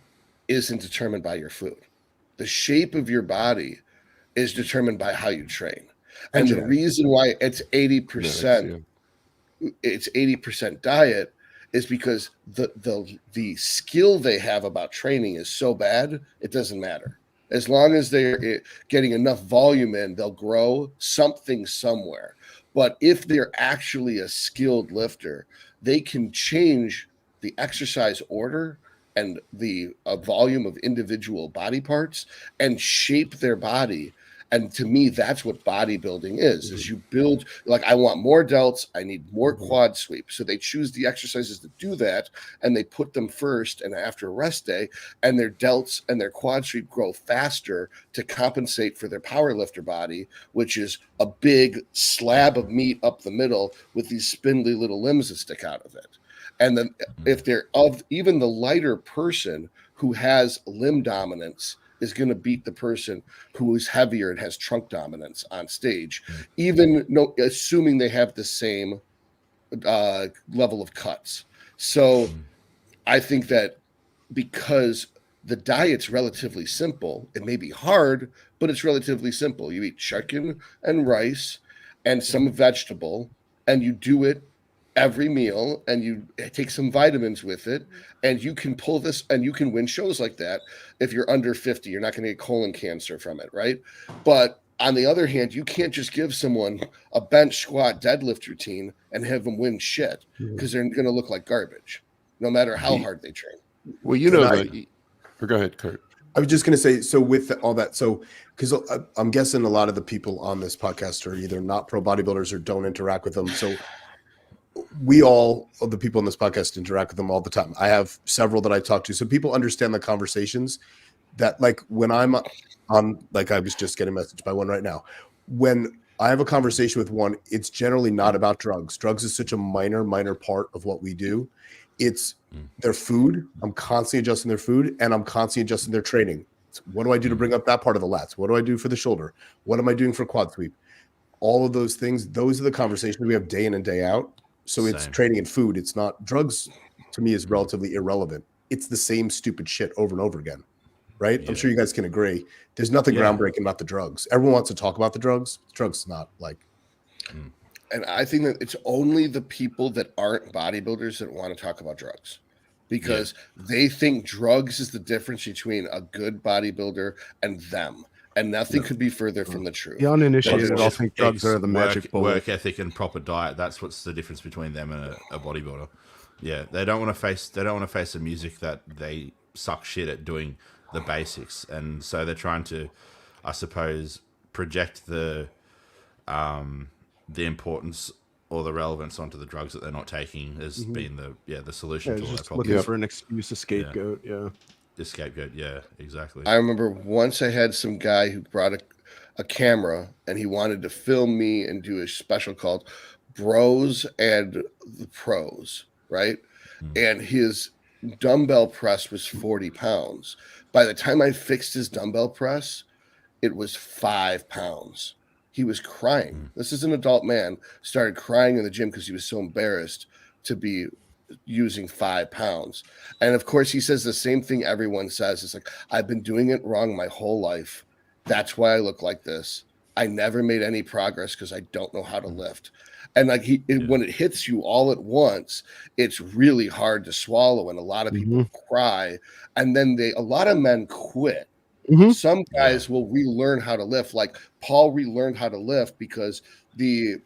isn't determined by your food. The shape of your body is determined by how you train. And the reason why it's 80%, it's 80% diet is because the skill they have about training is so bad, it doesn't matter. As long as they're getting enough volume in, they'll grow something somewhere. But if they're actually a skilled lifter, they can change the exercise order and the volume of individual body parts and shape their body. And to me, that's what bodybuilding is you build, like, I want more delts, I need more quad sweep. So they choose the exercises to do that, and they put them first and after a rest day, and their delts and their quad sweep grow faster to compensate for their power lifter body, which is a big slab of meat up the middle with these spindly little limbs that stick out of it. And then if they're of even the lighter person who has limb dominance, is going to beat the person who is heavier and has trunk dominance on stage, even assuming they have the same level of cuts. So I think that because the diet's relatively simple, it may be hard, but it's relatively simple. You eat chicken and rice and some vegetable, and you do it every meal, and you take some vitamins with it, and you can pull this, and you can win shows like that. If you're under 50, you're not going to get colon cancer from it, right? But on the other hand, you can't just give someone a bench, squat, deadlift routine and have them win shit, because they're going to look like garbage, no matter how hard they train. Well, you know that. Go ahead, Kurt. I was just going to say, so with all that, so because I'm guessing a lot of the people on this podcast are either not pro bodybuilders or don't interact with them. So we all of the people on this podcast interact with them all the time. I have several that I talk to, so people understand the conversations that, like, when I'm on, like, I was just getting a message by one right now. When I have a conversation with one, it's generally not about drugs. Drugs is such a minor part of what we do. It's their food. I'm constantly adjusting their food, and I'm constantly adjusting their training. So what do I do to bring up that part of the lats? What do I do for the shoulder? What am I doing for quad sweep? All of those things, those are the conversations we have day in and day out. So it's training and food. It's not drugs. To me, is relatively irrelevant. It's the same stupid shit over and over again, right? Yeah. I'm sure you guys can agree. There's nothing groundbreaking about the drugs. Everyone wants to talk about the drugs. Drugs not like. And I think that it's only the people that aren't bodybuilders that want to talk about drugs, because they think drugs is the difference between a good bodybuilder and them. And nothing could be further from the truth. The uninitiated all think drugs are the magic bullet. Work ethic and proper diet. That's what's the difference between them and a bodybuilder. Yeah, they don't want to face the music that they suck shit at doing the basics, and so they're trying to, I suppose, project the importance or the relevance onto the drugs that they're not taking as being the solution to all that problem. Looking for an excuse, a scapegoat. The scapegoat, yeah, exactly. I remember once I had some guy who brought a camera, and he wanted to film me and do a special called Bros and the Pros, right? And his dumbbell press was 40 pounds. By the time I fixed his dumbbell press, it was 5 pounds. He was crying. This is an adult man, started crying in the gym because he was so embarrassed to be using 5 pounds. And of course, he says the same thing everyone says. It's like, I've been doing it wrong my whole life. That's why I look like this. I never made any progress because I don't know how to lift. And like when it hits you all at once, it's really hard to swallow. And a lot of people cry. And then a lot of men quit. Some guys will relearn how to lift. Like Paul relearned how to lift because the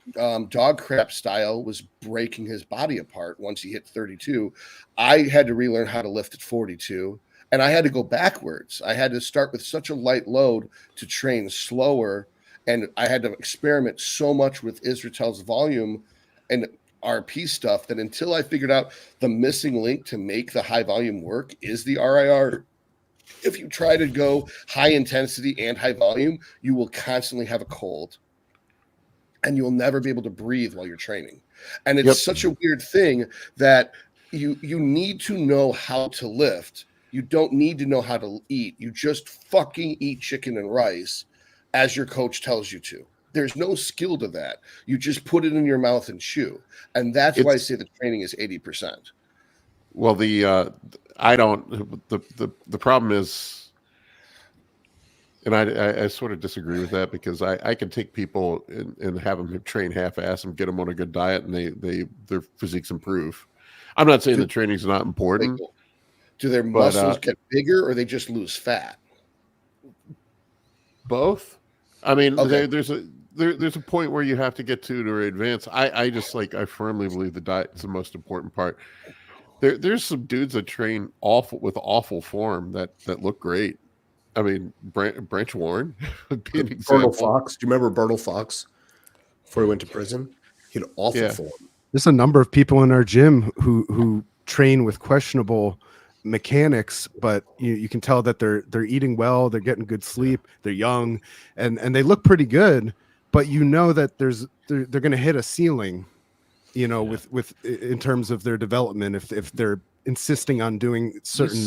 dog crap style was breaking his body apart once he hit 32. I had to relearn how to lift at 42, and I had to go backwards. I had to start with such a light load to train slower, and I had to experiment so much with Israel's volume and RP stuff that until I figured out the missing link to make the high volume work is the RIR. If you try to go high intensity and high volume, you will constantly have a cold, and you will never be able to breathe while you're training. And it's such a weird thing that you need to know how to lift. You don't need to know how to eat. You just fucking eat chicken and rice as your coach tells you to. There's no skill to that. You just put it in your mouth and chew. And that's why I say the training is 80%. Well, the problem is, and I sort of disagree with that, because I can take people and have them train half-ass and get them on a good diet, and their physiques improve. I'm not saying the training's not important. Do their muscles get bigger, or they just lose fat? Both. I mean, there's a point where you have to get to advance. I firmly believe the diet is the most important part. There's some dudes that train awful form that look great. I mean, Branch Warren would be an example. Bernal Fox. Do you remember Bernal Fox before he went to prison? He had awful form. There's a number of people in our gym who train with questionable mechanics, but you can tell that they're eating well, they're getting good sleep, they're young, and they look pretty good. But you know that they're going to hit a ceiling, with in terms of their development if they're insisting on doing certain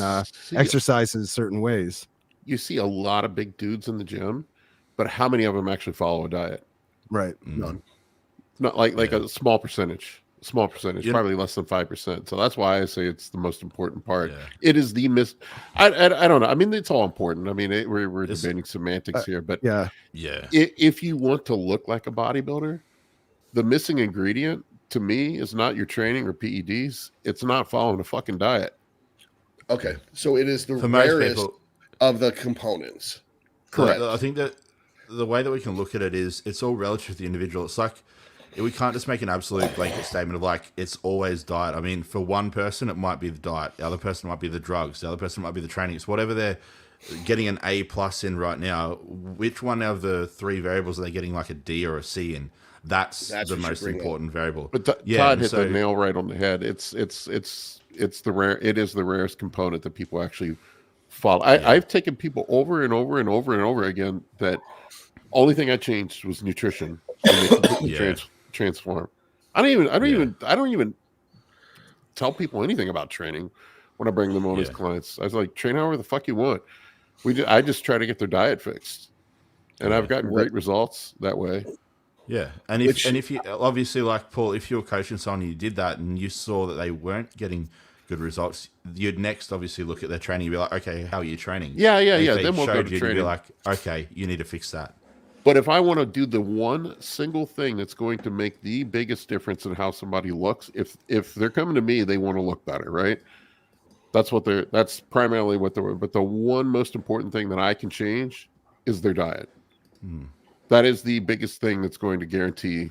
exercises certain ways. you see a lot of big dudes in the gym, but how many of them actually follow a diet? Right. None. Not like a small percentage, probably less than 5%. So that's why I say it's the most important part. Yeah. It is the I don't know. I mean, it's all important. I mean, we're debating semantics here, but yeah. If you want to look like a bodybuilder, the missing ingredient to me is not your training or PEDs. It's not following a fucking diet. Okay, so it is the For most rarest people, of the components. Correct. I think that the way that we can look at it is it's all relative to the individual. It's like we can't just make an absolute blanket statement of like it's always diet. I mean, for one person it might be the diet, the other person might be the drugs, the other person might be the training. It's whatever they're getting an A+ in right now. Which one of the three variables are they getting like a D or a C in? That's the most important variable. But Todd hit the nail right on the head. It is the rarest component that people actually follow. I've taken people over and over and over and over again that only thing I changed was nutrition. And they completely transform. I don't even tell people anything about training when I bring them on as clients. I was like, train however the fuck you want. I just try to get their diet fixed, and I've gotten great results that way. Yeah, and if you obviously, like Paul, if you're coaching someone and you did that and you saw that they weren't getting good results, you'd next obviously look at their training and be like, okay, how are you training? Yeah. Then we'll go to training. Be like, okay, you need to fix that. But if I want to do the one single thing that's going to make the biggest difference in how somebody looks, if they're coming to me, they want to look better, right? That's primarily what they're. But the one most important thing that I can change is their diet. That is the biggest thing that's going to guarantee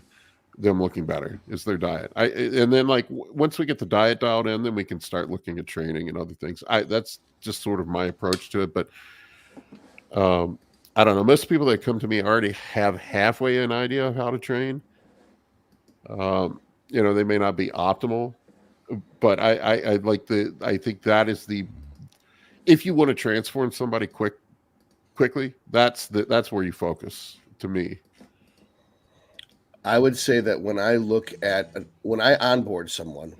them looking better is their diet. And then like once we get the diet dialed in, then we can start looking at training and other things. That's just sort of my approach to it. But I don't know. Most people that come to me already have halfway an idea of how to train. They may not be optimal, but I think that is if you want to transform somebody quickly, that's where you focus. To me, I would say that when I onboard someone,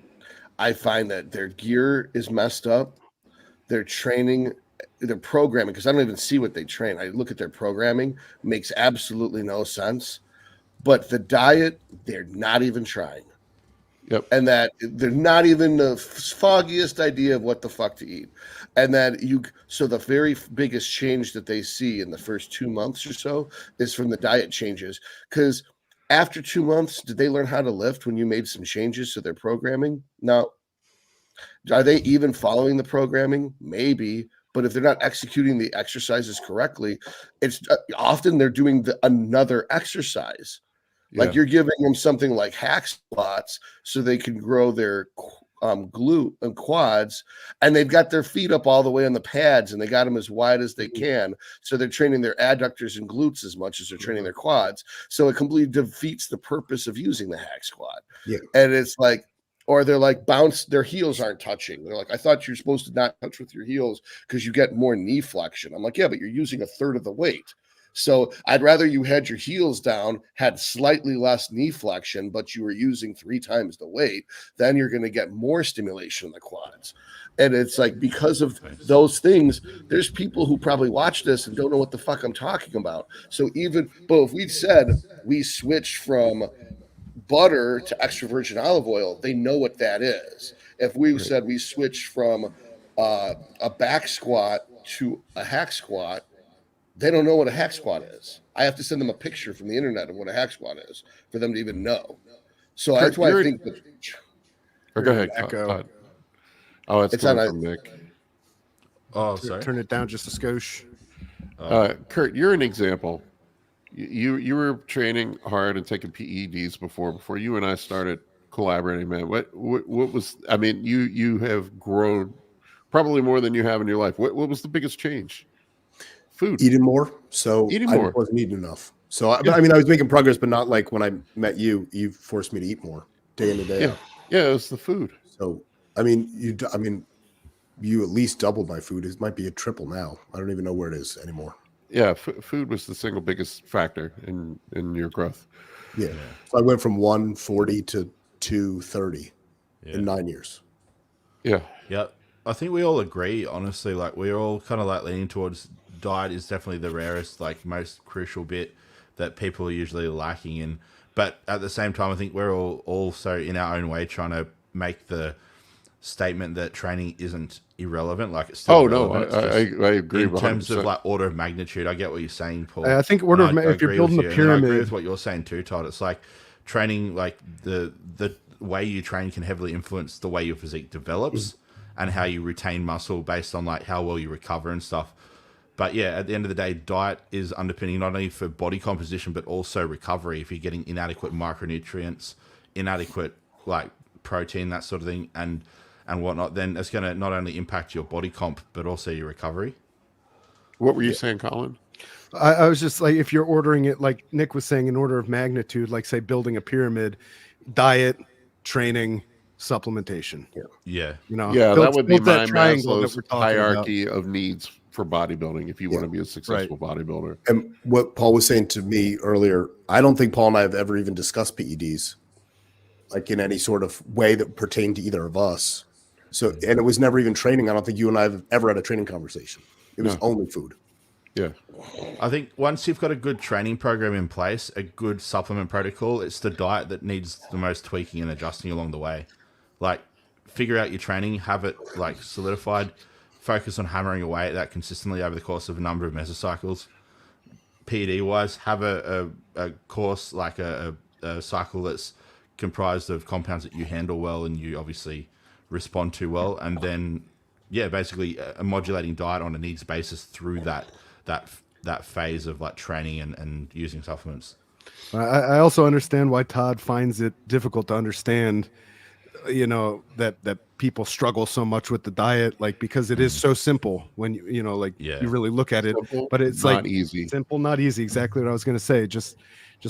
I find that their gear is messed up, their training, their programming, because I don't even see what they train. I look at their programming, makes absolutely no sense. But the diet, they're not even trying. Yep. And that they're not even the foggiest idea of what the fuck to eat. And that so the very biggest change that they see in the first 2 months or so is from the diet changes. Because after 2 months, did they learn how to lift when you made some changes to their programming? No. Are they even following the programming? Maybe. But if they're not executing the exercises correctly, it's often they're doing another exercise. Like you're giving them something like hack squats so they can grow their glute and quads, and they've got their feet up all the way on the pads and they got them as wide as they can. So they're training their adductors and glutes as much as they're training their quads. So it completely defeats the purpose of using the hack squat. Yeah. And it's like, or they're like their heels aren't touching. They're like, I thought you're supposed to not touch with your heels because you get more knee flexion. I'm like, yeah, but you're using a third of the weight. So I'd rather you had your heels down, had slightly less knee flexion, but you were using 3 times the weight. Then you're going to get more stimulation in the quads. And it's like, because of those things, there's people who probably watch this and don't know what the fuck I'm talking about. So but if we said we switch from butter to extra virgin olive oil, they know what that is. If we said we switch from a back squat to a hack squat, they don't know what a hack squat is. I have to send them a picture from the internet of what a hack squat is for them to even know. So that's why I think that. Go ahead. Echo. Oh, it's on from Nick. Oh, sorry. Turn it down just a skosh. Kurt, you're an example. You were training hard and taking PEDs before you and I started collaborating, man. What was? I mean, you have grown probably more than you have in your life. What was the biggest change? Food. Eating more. So I wasn't eating enough. So I mean, I was making progress, but not like when I met you. You forced me to eat more day in and day out. Yeah, it was the food. So I mean, you at least doubled my food. It might be a triple now. I don't even know where it is anymore. Yeah, food was the single biggest factor in your growth. Yeah. So I went from 140 to 230 in 9 years. Yeah. Yeah. I think we all agree, honestly, like we're all kind of like leaning towards diet is definitely the rarest, like most crucial bit that people are usually lacking in. But at the same time, I think we're all also in our own way trying to make the statement that training isn't irrelevant. Like it's still relevant. I agree. In 100%. terms of like order of magnitude, I get what you're saying, Paul. I think if you're building a pyramid, I agree with what you're saying too, Todd. It's like training, like the way you train can heavily influence the way your physique develops and how you retain muscle based on like how well you recover and stuff. But yeah, at the end of the day, diet is underpinning not only for body composition, but also recovery. If you're getting inadequate micronutrients, inadequate like protein, that sort of thing, and whatnot, then it's going to not only impact your body comp, but also your recovery. What were you saying, Colin? I was just like, if you're ordering it, like Nick was saying, in order of magnitude, like say building a pyramid, diet, training, supplementation. Yeah. You know, Yeah, that would be my triangle Maslow's hierarchy of needs for bodybuilding if you want to be a successful bodybuilder. And what Paul was saying to me earlier, I don't think Paul and I have ever even discussed PEDs, like in any sort of way that pertained to either of us. So, and it was never even training. I don't think you and I have ever had a training conversation. It was only food. Yeah. I think once you've got a good training program in place, a good supplement protocol, it's the diet that needs the most tweaking and adjusting along the way. Like, figure out your training, have it like solidified, focus on hammering away at that consistently over the course of a number of mesocycles. PED wise, have a course, like a cycle that's comprised of compounds that you handle well and you obviously respond to well, and then basically a modulating diet on a needs basis through that phase of like training and using supplements. I also understand why Todd finds it difficult to understand, you know, that people struggle so much with the diet, like, because it is so simple when you really look at it, Simple, but it's not like easy. simple, not easy. Exactly what I was going to say. Just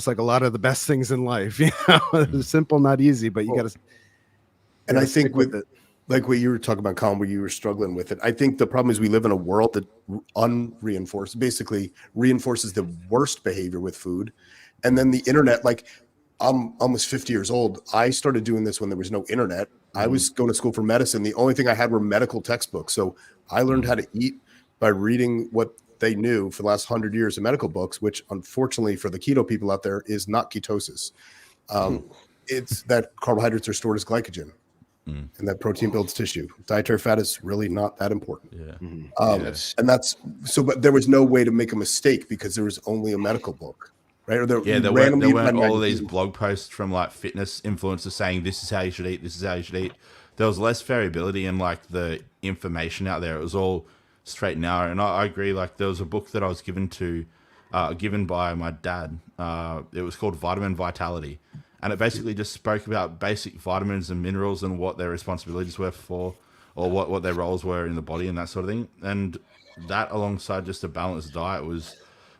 like a lot of the best things in life, you know, simple, not easy, but you got to. And I think with it, like what you were talking about, Colin, where you were struggling with it, I think the problem is we live in a world that basically reinforces the worst behavior with food. And then the internet, like I'm almost 50 years old. I started doing this when there was no internet. I was going to school for medicine. The only thing I had were medical textbooks. So I learned how to eat by reading what they knew for the last 100 years of medical books, which unfortunately for the keto people out there is not ketosis. It's that carbohydrates are stored as glycogen. And that protein builds tissue. Dietary fat is really not that important. And that's so, but there was no way to make a mistake because there was only a medical book, right? Or there weren't all of these blog posts from like fitness influencers saying this is how you should eat, this is how you should eat. There was less variability in like the information out there. It was all straight and narrow. And I agree. Like there was a book that I was given by my dad. It was called Vitamin Vitality. And it basically just spoke about basic vitamins and minerals and what their responsibilities were for, or what their roles were in the body and that sort of thing. And that alongside just a balanced diet was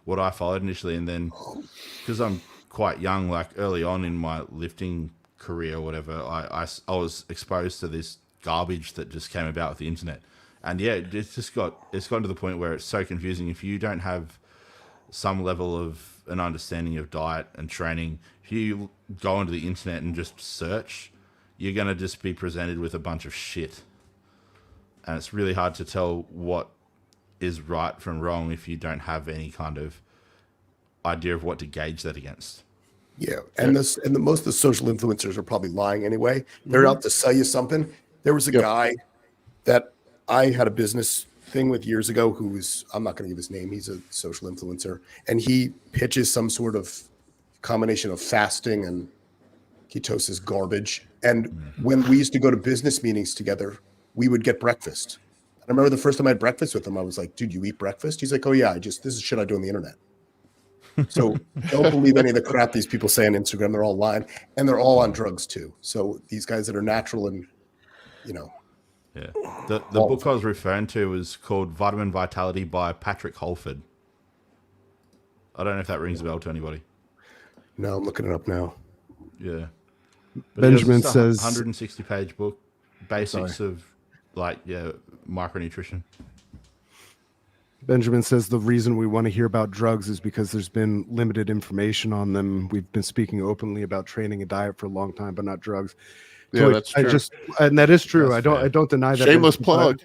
what I followed initially. And then because I'm quite young, like early on in my lifting career or whatever, I was exposed to this garbage that just came about with the internet. And yeah, it's gotten to the point where it's so confusing. If you don't have some level of an understanding of diet and training, if you go onto the internet and just search, you're going to just be presented with a bunch of shit. And it's really hard to tell what is right from wrong if you don't have any kind of idea of what to gauge that against. Yeah. And most of the social influencers are probably lying anyway. They're out to sell you something. There was a guy that I had a business thing with years ago who was, I'm not going to give his name, he's a social influencer, and he pitches some sort of combination of fasting and ketosis garbage. And when we used to go to business meetings together, we would get breakfast. I remember the first time I had breakfast with him, I was like, dude, you eat breakfast? He's like, oh yeah, this is shit I do on the internet. So don't believe any of the crap these people say on Instagram. They're all lying, and they're all on drugs too. So these guys that are natural and, you know. Yeah. The book I was referring to was called Vitamin Vitality by Patrick Holford. I don't know if that rings a bell to anybody. No, I'm looking it up now. Yeah. But Benjamin says 160-page book, basics of micronutrition. Benjamin says the reason we want to hear about drugs is because there's been limited information on them. We've been speaking openly about training and diet for a long time, but not drugs. Yeah, that's true. And that is true. I don't deny that. Shameless plug.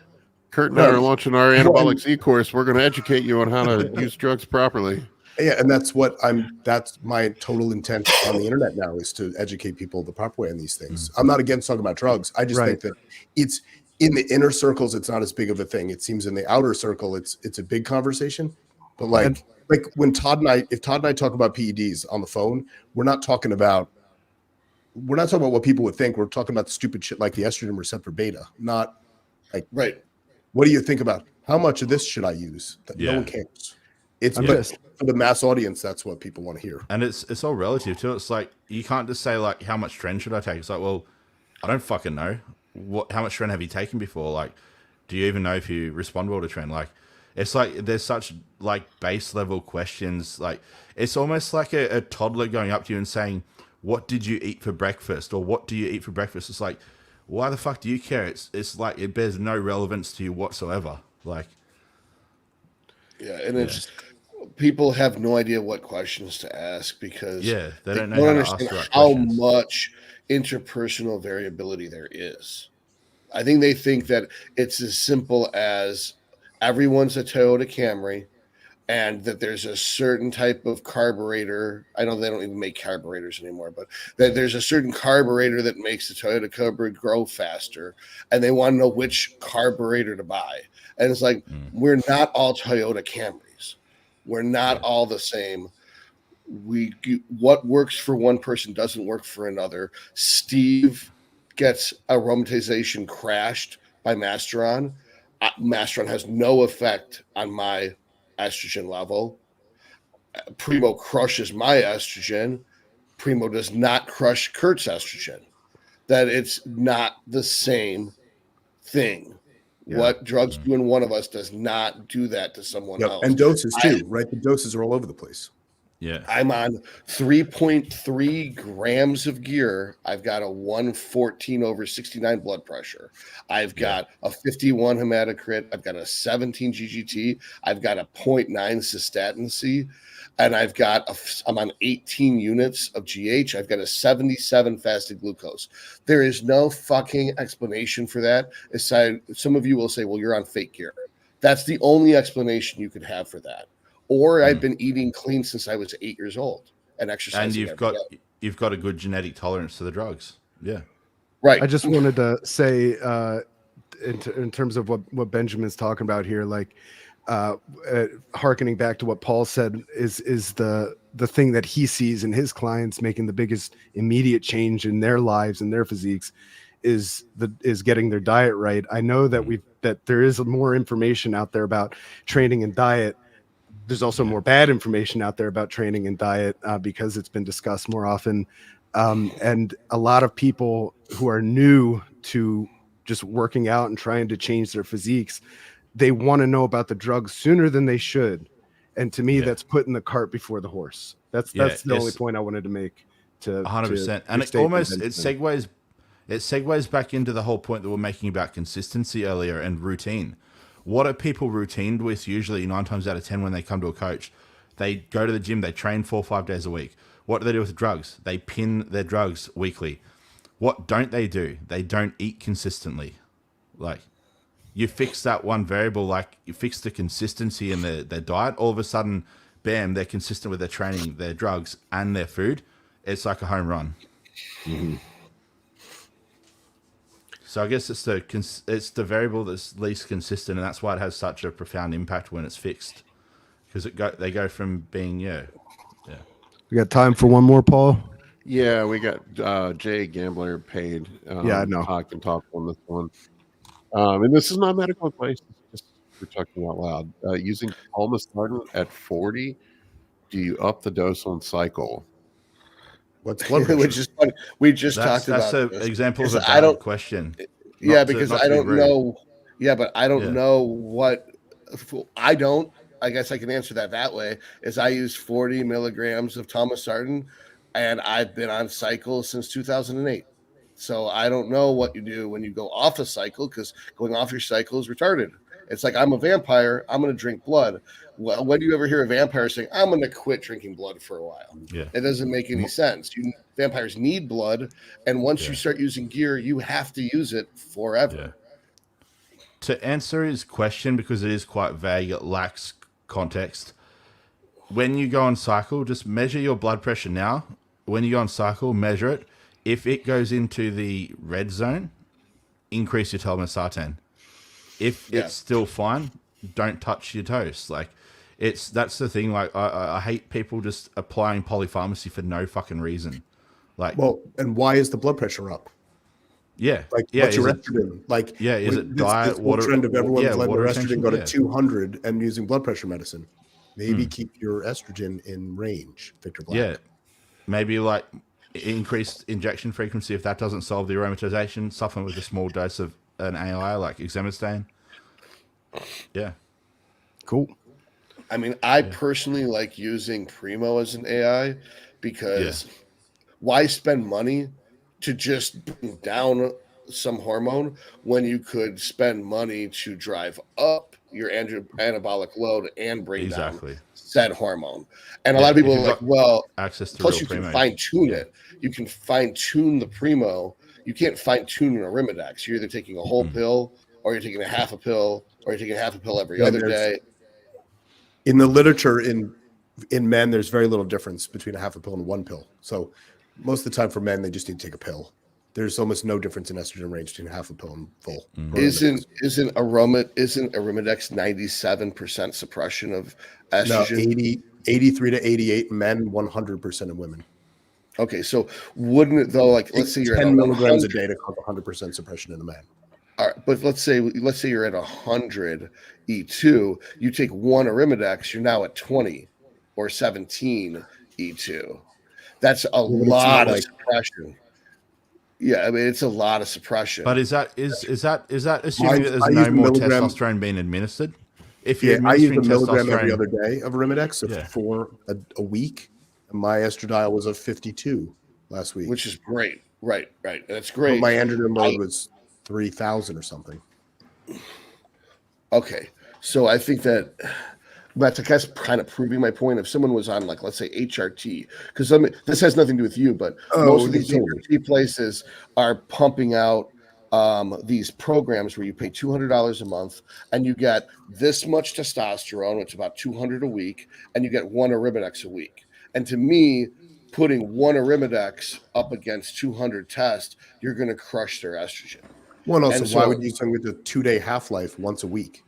Kurt and I are launching our anabolics eCourse. We're going to educate you on how to use drugs properly. Yeah, and that's my total intent on the internet now, is to educate people the proper way on these things. I'm not against talking about drugs. I just think that it's in the inner circles, it's not as big of a thing. It seems in the outer circle, it's a big conversation. But like when Todd and I talk about PEDs on the phone, we're not talking about what people would think. We're talking about stupid shit like the estrogen receptor beta, not like, what do you think about how much of this should I use? No one cares. It's for the mass audience, that's what people want to hear. And it's all relative too. It's like, you can't just say like, how much tren should I take? It's like, well, I don't fucking know. How much tren have you taken before? Like, do you even know if you respond well to tren? Like, it's like there's such like base level questions. Like, it's almost like a toddler going up to you and saying, what did you eat for breakfast? Or what do you eat for breakfast? It's like, why the fuck do you care? It's like, it bears no relevance to you whatsoever. Like, and it's people have no idea what questions to ask because they don't know how to understand how much interpersonal variability there is. I think they think that it's as simple as everyone's a Toyota Camry and that there's a certain type of carburetor. I know they don't even make carburetors anymore, but that there's a certain carburetor that makes the Toyota Cobra grow faster, and they want to know which carburetor to buy. And it's like, we're not all Toyota Camrys. We're not all the same. What works for one person doesn't work for another. Steve gets aromatization crashed by Masteron. Masteron has no effect on my estrogen level. Primo crushes my estrogen. Primo does not crush Kurt's estrogen. That it's not the same thing. What drugs do in one of us does not do that to someone else. And doses too, right? The doses are all over the place. Yeah. I'm on 3.3 grams of gear. I've got a 114/69 blood pressure. I've got a 51 hematocrit. I've got a 17 GGT. I've got a 0.9 cystatin C. And I'm on 18 units of GH. I've got a 77 fasted glucose. There is no fucking explanation for that. Aside, some of you will say, well, you're on fake gear. That's the only explanation you could have for that. Or I've been eating clean since I was 8 years old and exercising. And you've got a good genetic tolerance to the drugs. Yeah. Right. I just wanted to say, in terms of what Benjamin's talking about here, like, hearkening back to what Paul said is the thing that he sees in his clients making the biggest immediate change in their lives and their physiques is getting their diet right. I know that there is more information out there about training and diet. There's also more bad information out there about training and diet because it's been discussed more often. And a lot of people who are new to just working out and trying to change their physiques, they want to know about the drugs sooner than they should. And to me, that's putting the cart before the horse. That's the only point I wanted to make. 100%. And it segues back into the whole point that we're making about consistency earlier and routine. What are people routined with usually 9 times out of 10 when they come to a coach? They go to the gym, they train 4 or 5 days a week. What do they do with the drugs? They pin their drugs weekly. What don't they do? They don't eat consistently. Like, you fix that one variable, like you fix the consistency in their diet, all of a sudden, bam, they're consistent with their training, their drugs, and their food. It's like a home run. Mm-hmm. So I guess it's the variable that's least consistent, and that's why it has such a profound impact when it's fixed. Because they go from being We got time for one more, Paul. Yeah, we got Jay Gambler paid. I know. I can talk on this one. And this is not medical advice. It's just we're talking out loud. Using Telmisartan at 40, do you up the dose on cycle? What's blood pressure? Which is funny. We just talked about that's an example of a bad question. Yeah, because I don't know. Yeah, but I don't know what. I don't. I guess I can answer that way. Is I use 40 milligrams of Telmisartan, and I've been on cycle since 2008. So I don't know what you do when you go off a cycle, because going off your cycle is retarded. It's like, I'm a vampire. I'm going to drink blood. Well, when do you ever hear a vampire saying, I'm going to quit drinking blood for a while? Yeah. It doesn't make any sense. Vampires need blood. And once you start using gear, you have to use it forever. To answer his question, because it is quite vague, it lacks context. When you go on cycle, just measure your blood pressure now. When you go on cycle, measure it. If it goes into the red zone, increase your Telmisartan. If it's still fine, don't touch your toast. Like, that's the thing. Like, I hate people just applying polypharmacy for no fucking reason. Like, well, and why is the blood pressure up? Yeah, like yeah. what's your estrogen? Like, yeah, is it this diet, whole water? trend of everyone's letting their retention? estrogen go to 200 and using blood pressure medicine. Maybe keep your estrogen in range, Victor Black. Yeah, maybe like increased injection frequency. If that doesn't solve the aromatization, supplement with a small dose of an AI like exemestane. Yeah, Cool. I mean, I personally like using Primo as an AI because why spend money to just bring down some hormone when you could spend money to drive up your anabolic load and bring down said hormone? And a lot of people are like, well, access to plus you can fine tune it. You can fine tune the Primo. You can't fine tune an Arimidex. You're either taking a whole pill, or you're taking a half a pill, or you're taking a half a pill every other day. In the literature, in men, there's very little difference between a half a pill and one pill. So most of the time for men, they just need to take a pill. There's almost no difference in estrogen range between half a pill and full. Isn't Arimidex 97% suppression of estrogen? No, 83 to 88 men, 100% in women. Okay, so wouldn't it though? Like, let's say you're 10 at milligrams a day to cause 100% suppression in the man. All right, but let's say you're at 100 E2. You take one Arimidex, you're now at 20 or 17 E2. That's a lot of suppression. Yeah, I mean, it's a lot of suppression. But is that assuming that there's no more testosterone being administered? If you're I use a administering milligram every testosterone other day of Arimidex for a week, and my estradiol was a 52 last week, which is great. Right. That's great. But my androgen load was 3,000 or something. Okay, so I think that's kind of proving my point. If someone was on, like, let's say HRT, because this has nothing to do with you, but most of these HRT places are pumping out these programs where you pay $200 a month and you get this much testosterone, which is about 200 a week, and you get one Arimidex a week. And to me, putting one Arimidex up against 200 test, you're going to crush their estrogen. Well, also, why would you use something with a 2-day half-life once a week?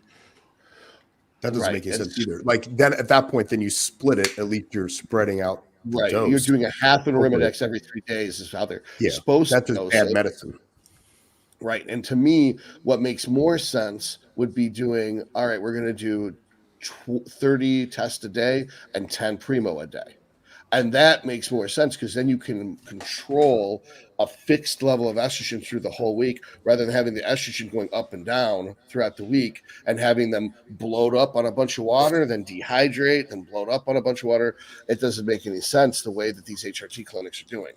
That doesn't make any sense either. Like, then at that point, then you split it. At least you're spreading out. Right. You're doing a half an Arimidex every 3 days is how they're supposed that's to. That's bad medicine. Right. And to me, what makes more sense would be doing, all right, we're going to do 30 tests a day and 10 Primo a day. And that makes more sense because then you can control a fixed level of estrogen through the whole week rather than having the estrogen going up and down throughout the week and having them bloat up on a bunch of water, then dehydrate, then bloat up on a bunch of water. It doesn't make any sense the way that these HRT clinics are doing.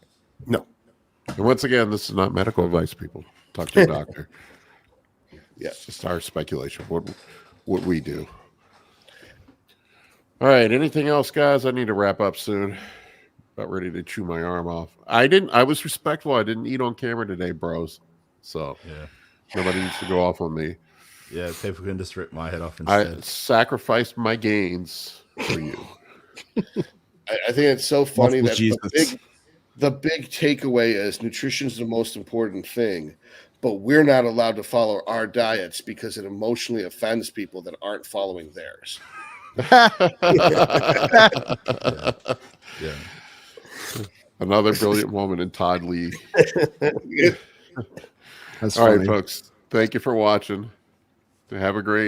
No. And once again, this is not medical advice, people. Talk to your doctor. It's just our speculation, what we do. All right. Anything else, guys? I need to wrap up soon. About ready to chew my arm off. I was respectful. I didn't eat on camera today, bros. So nobody needs to go off on me. Yeah, people can just rip my head off instead. I sacrificed my gains for you. I think it's so funny that the big takeaway is nutrition is the most important thing, but we're not allowed to follow our diets because it emotionally offends people that aren't following theirs. Another brilliant moment in Todd Lee. That's all funny. right, folks. Thank you for watching. Have a great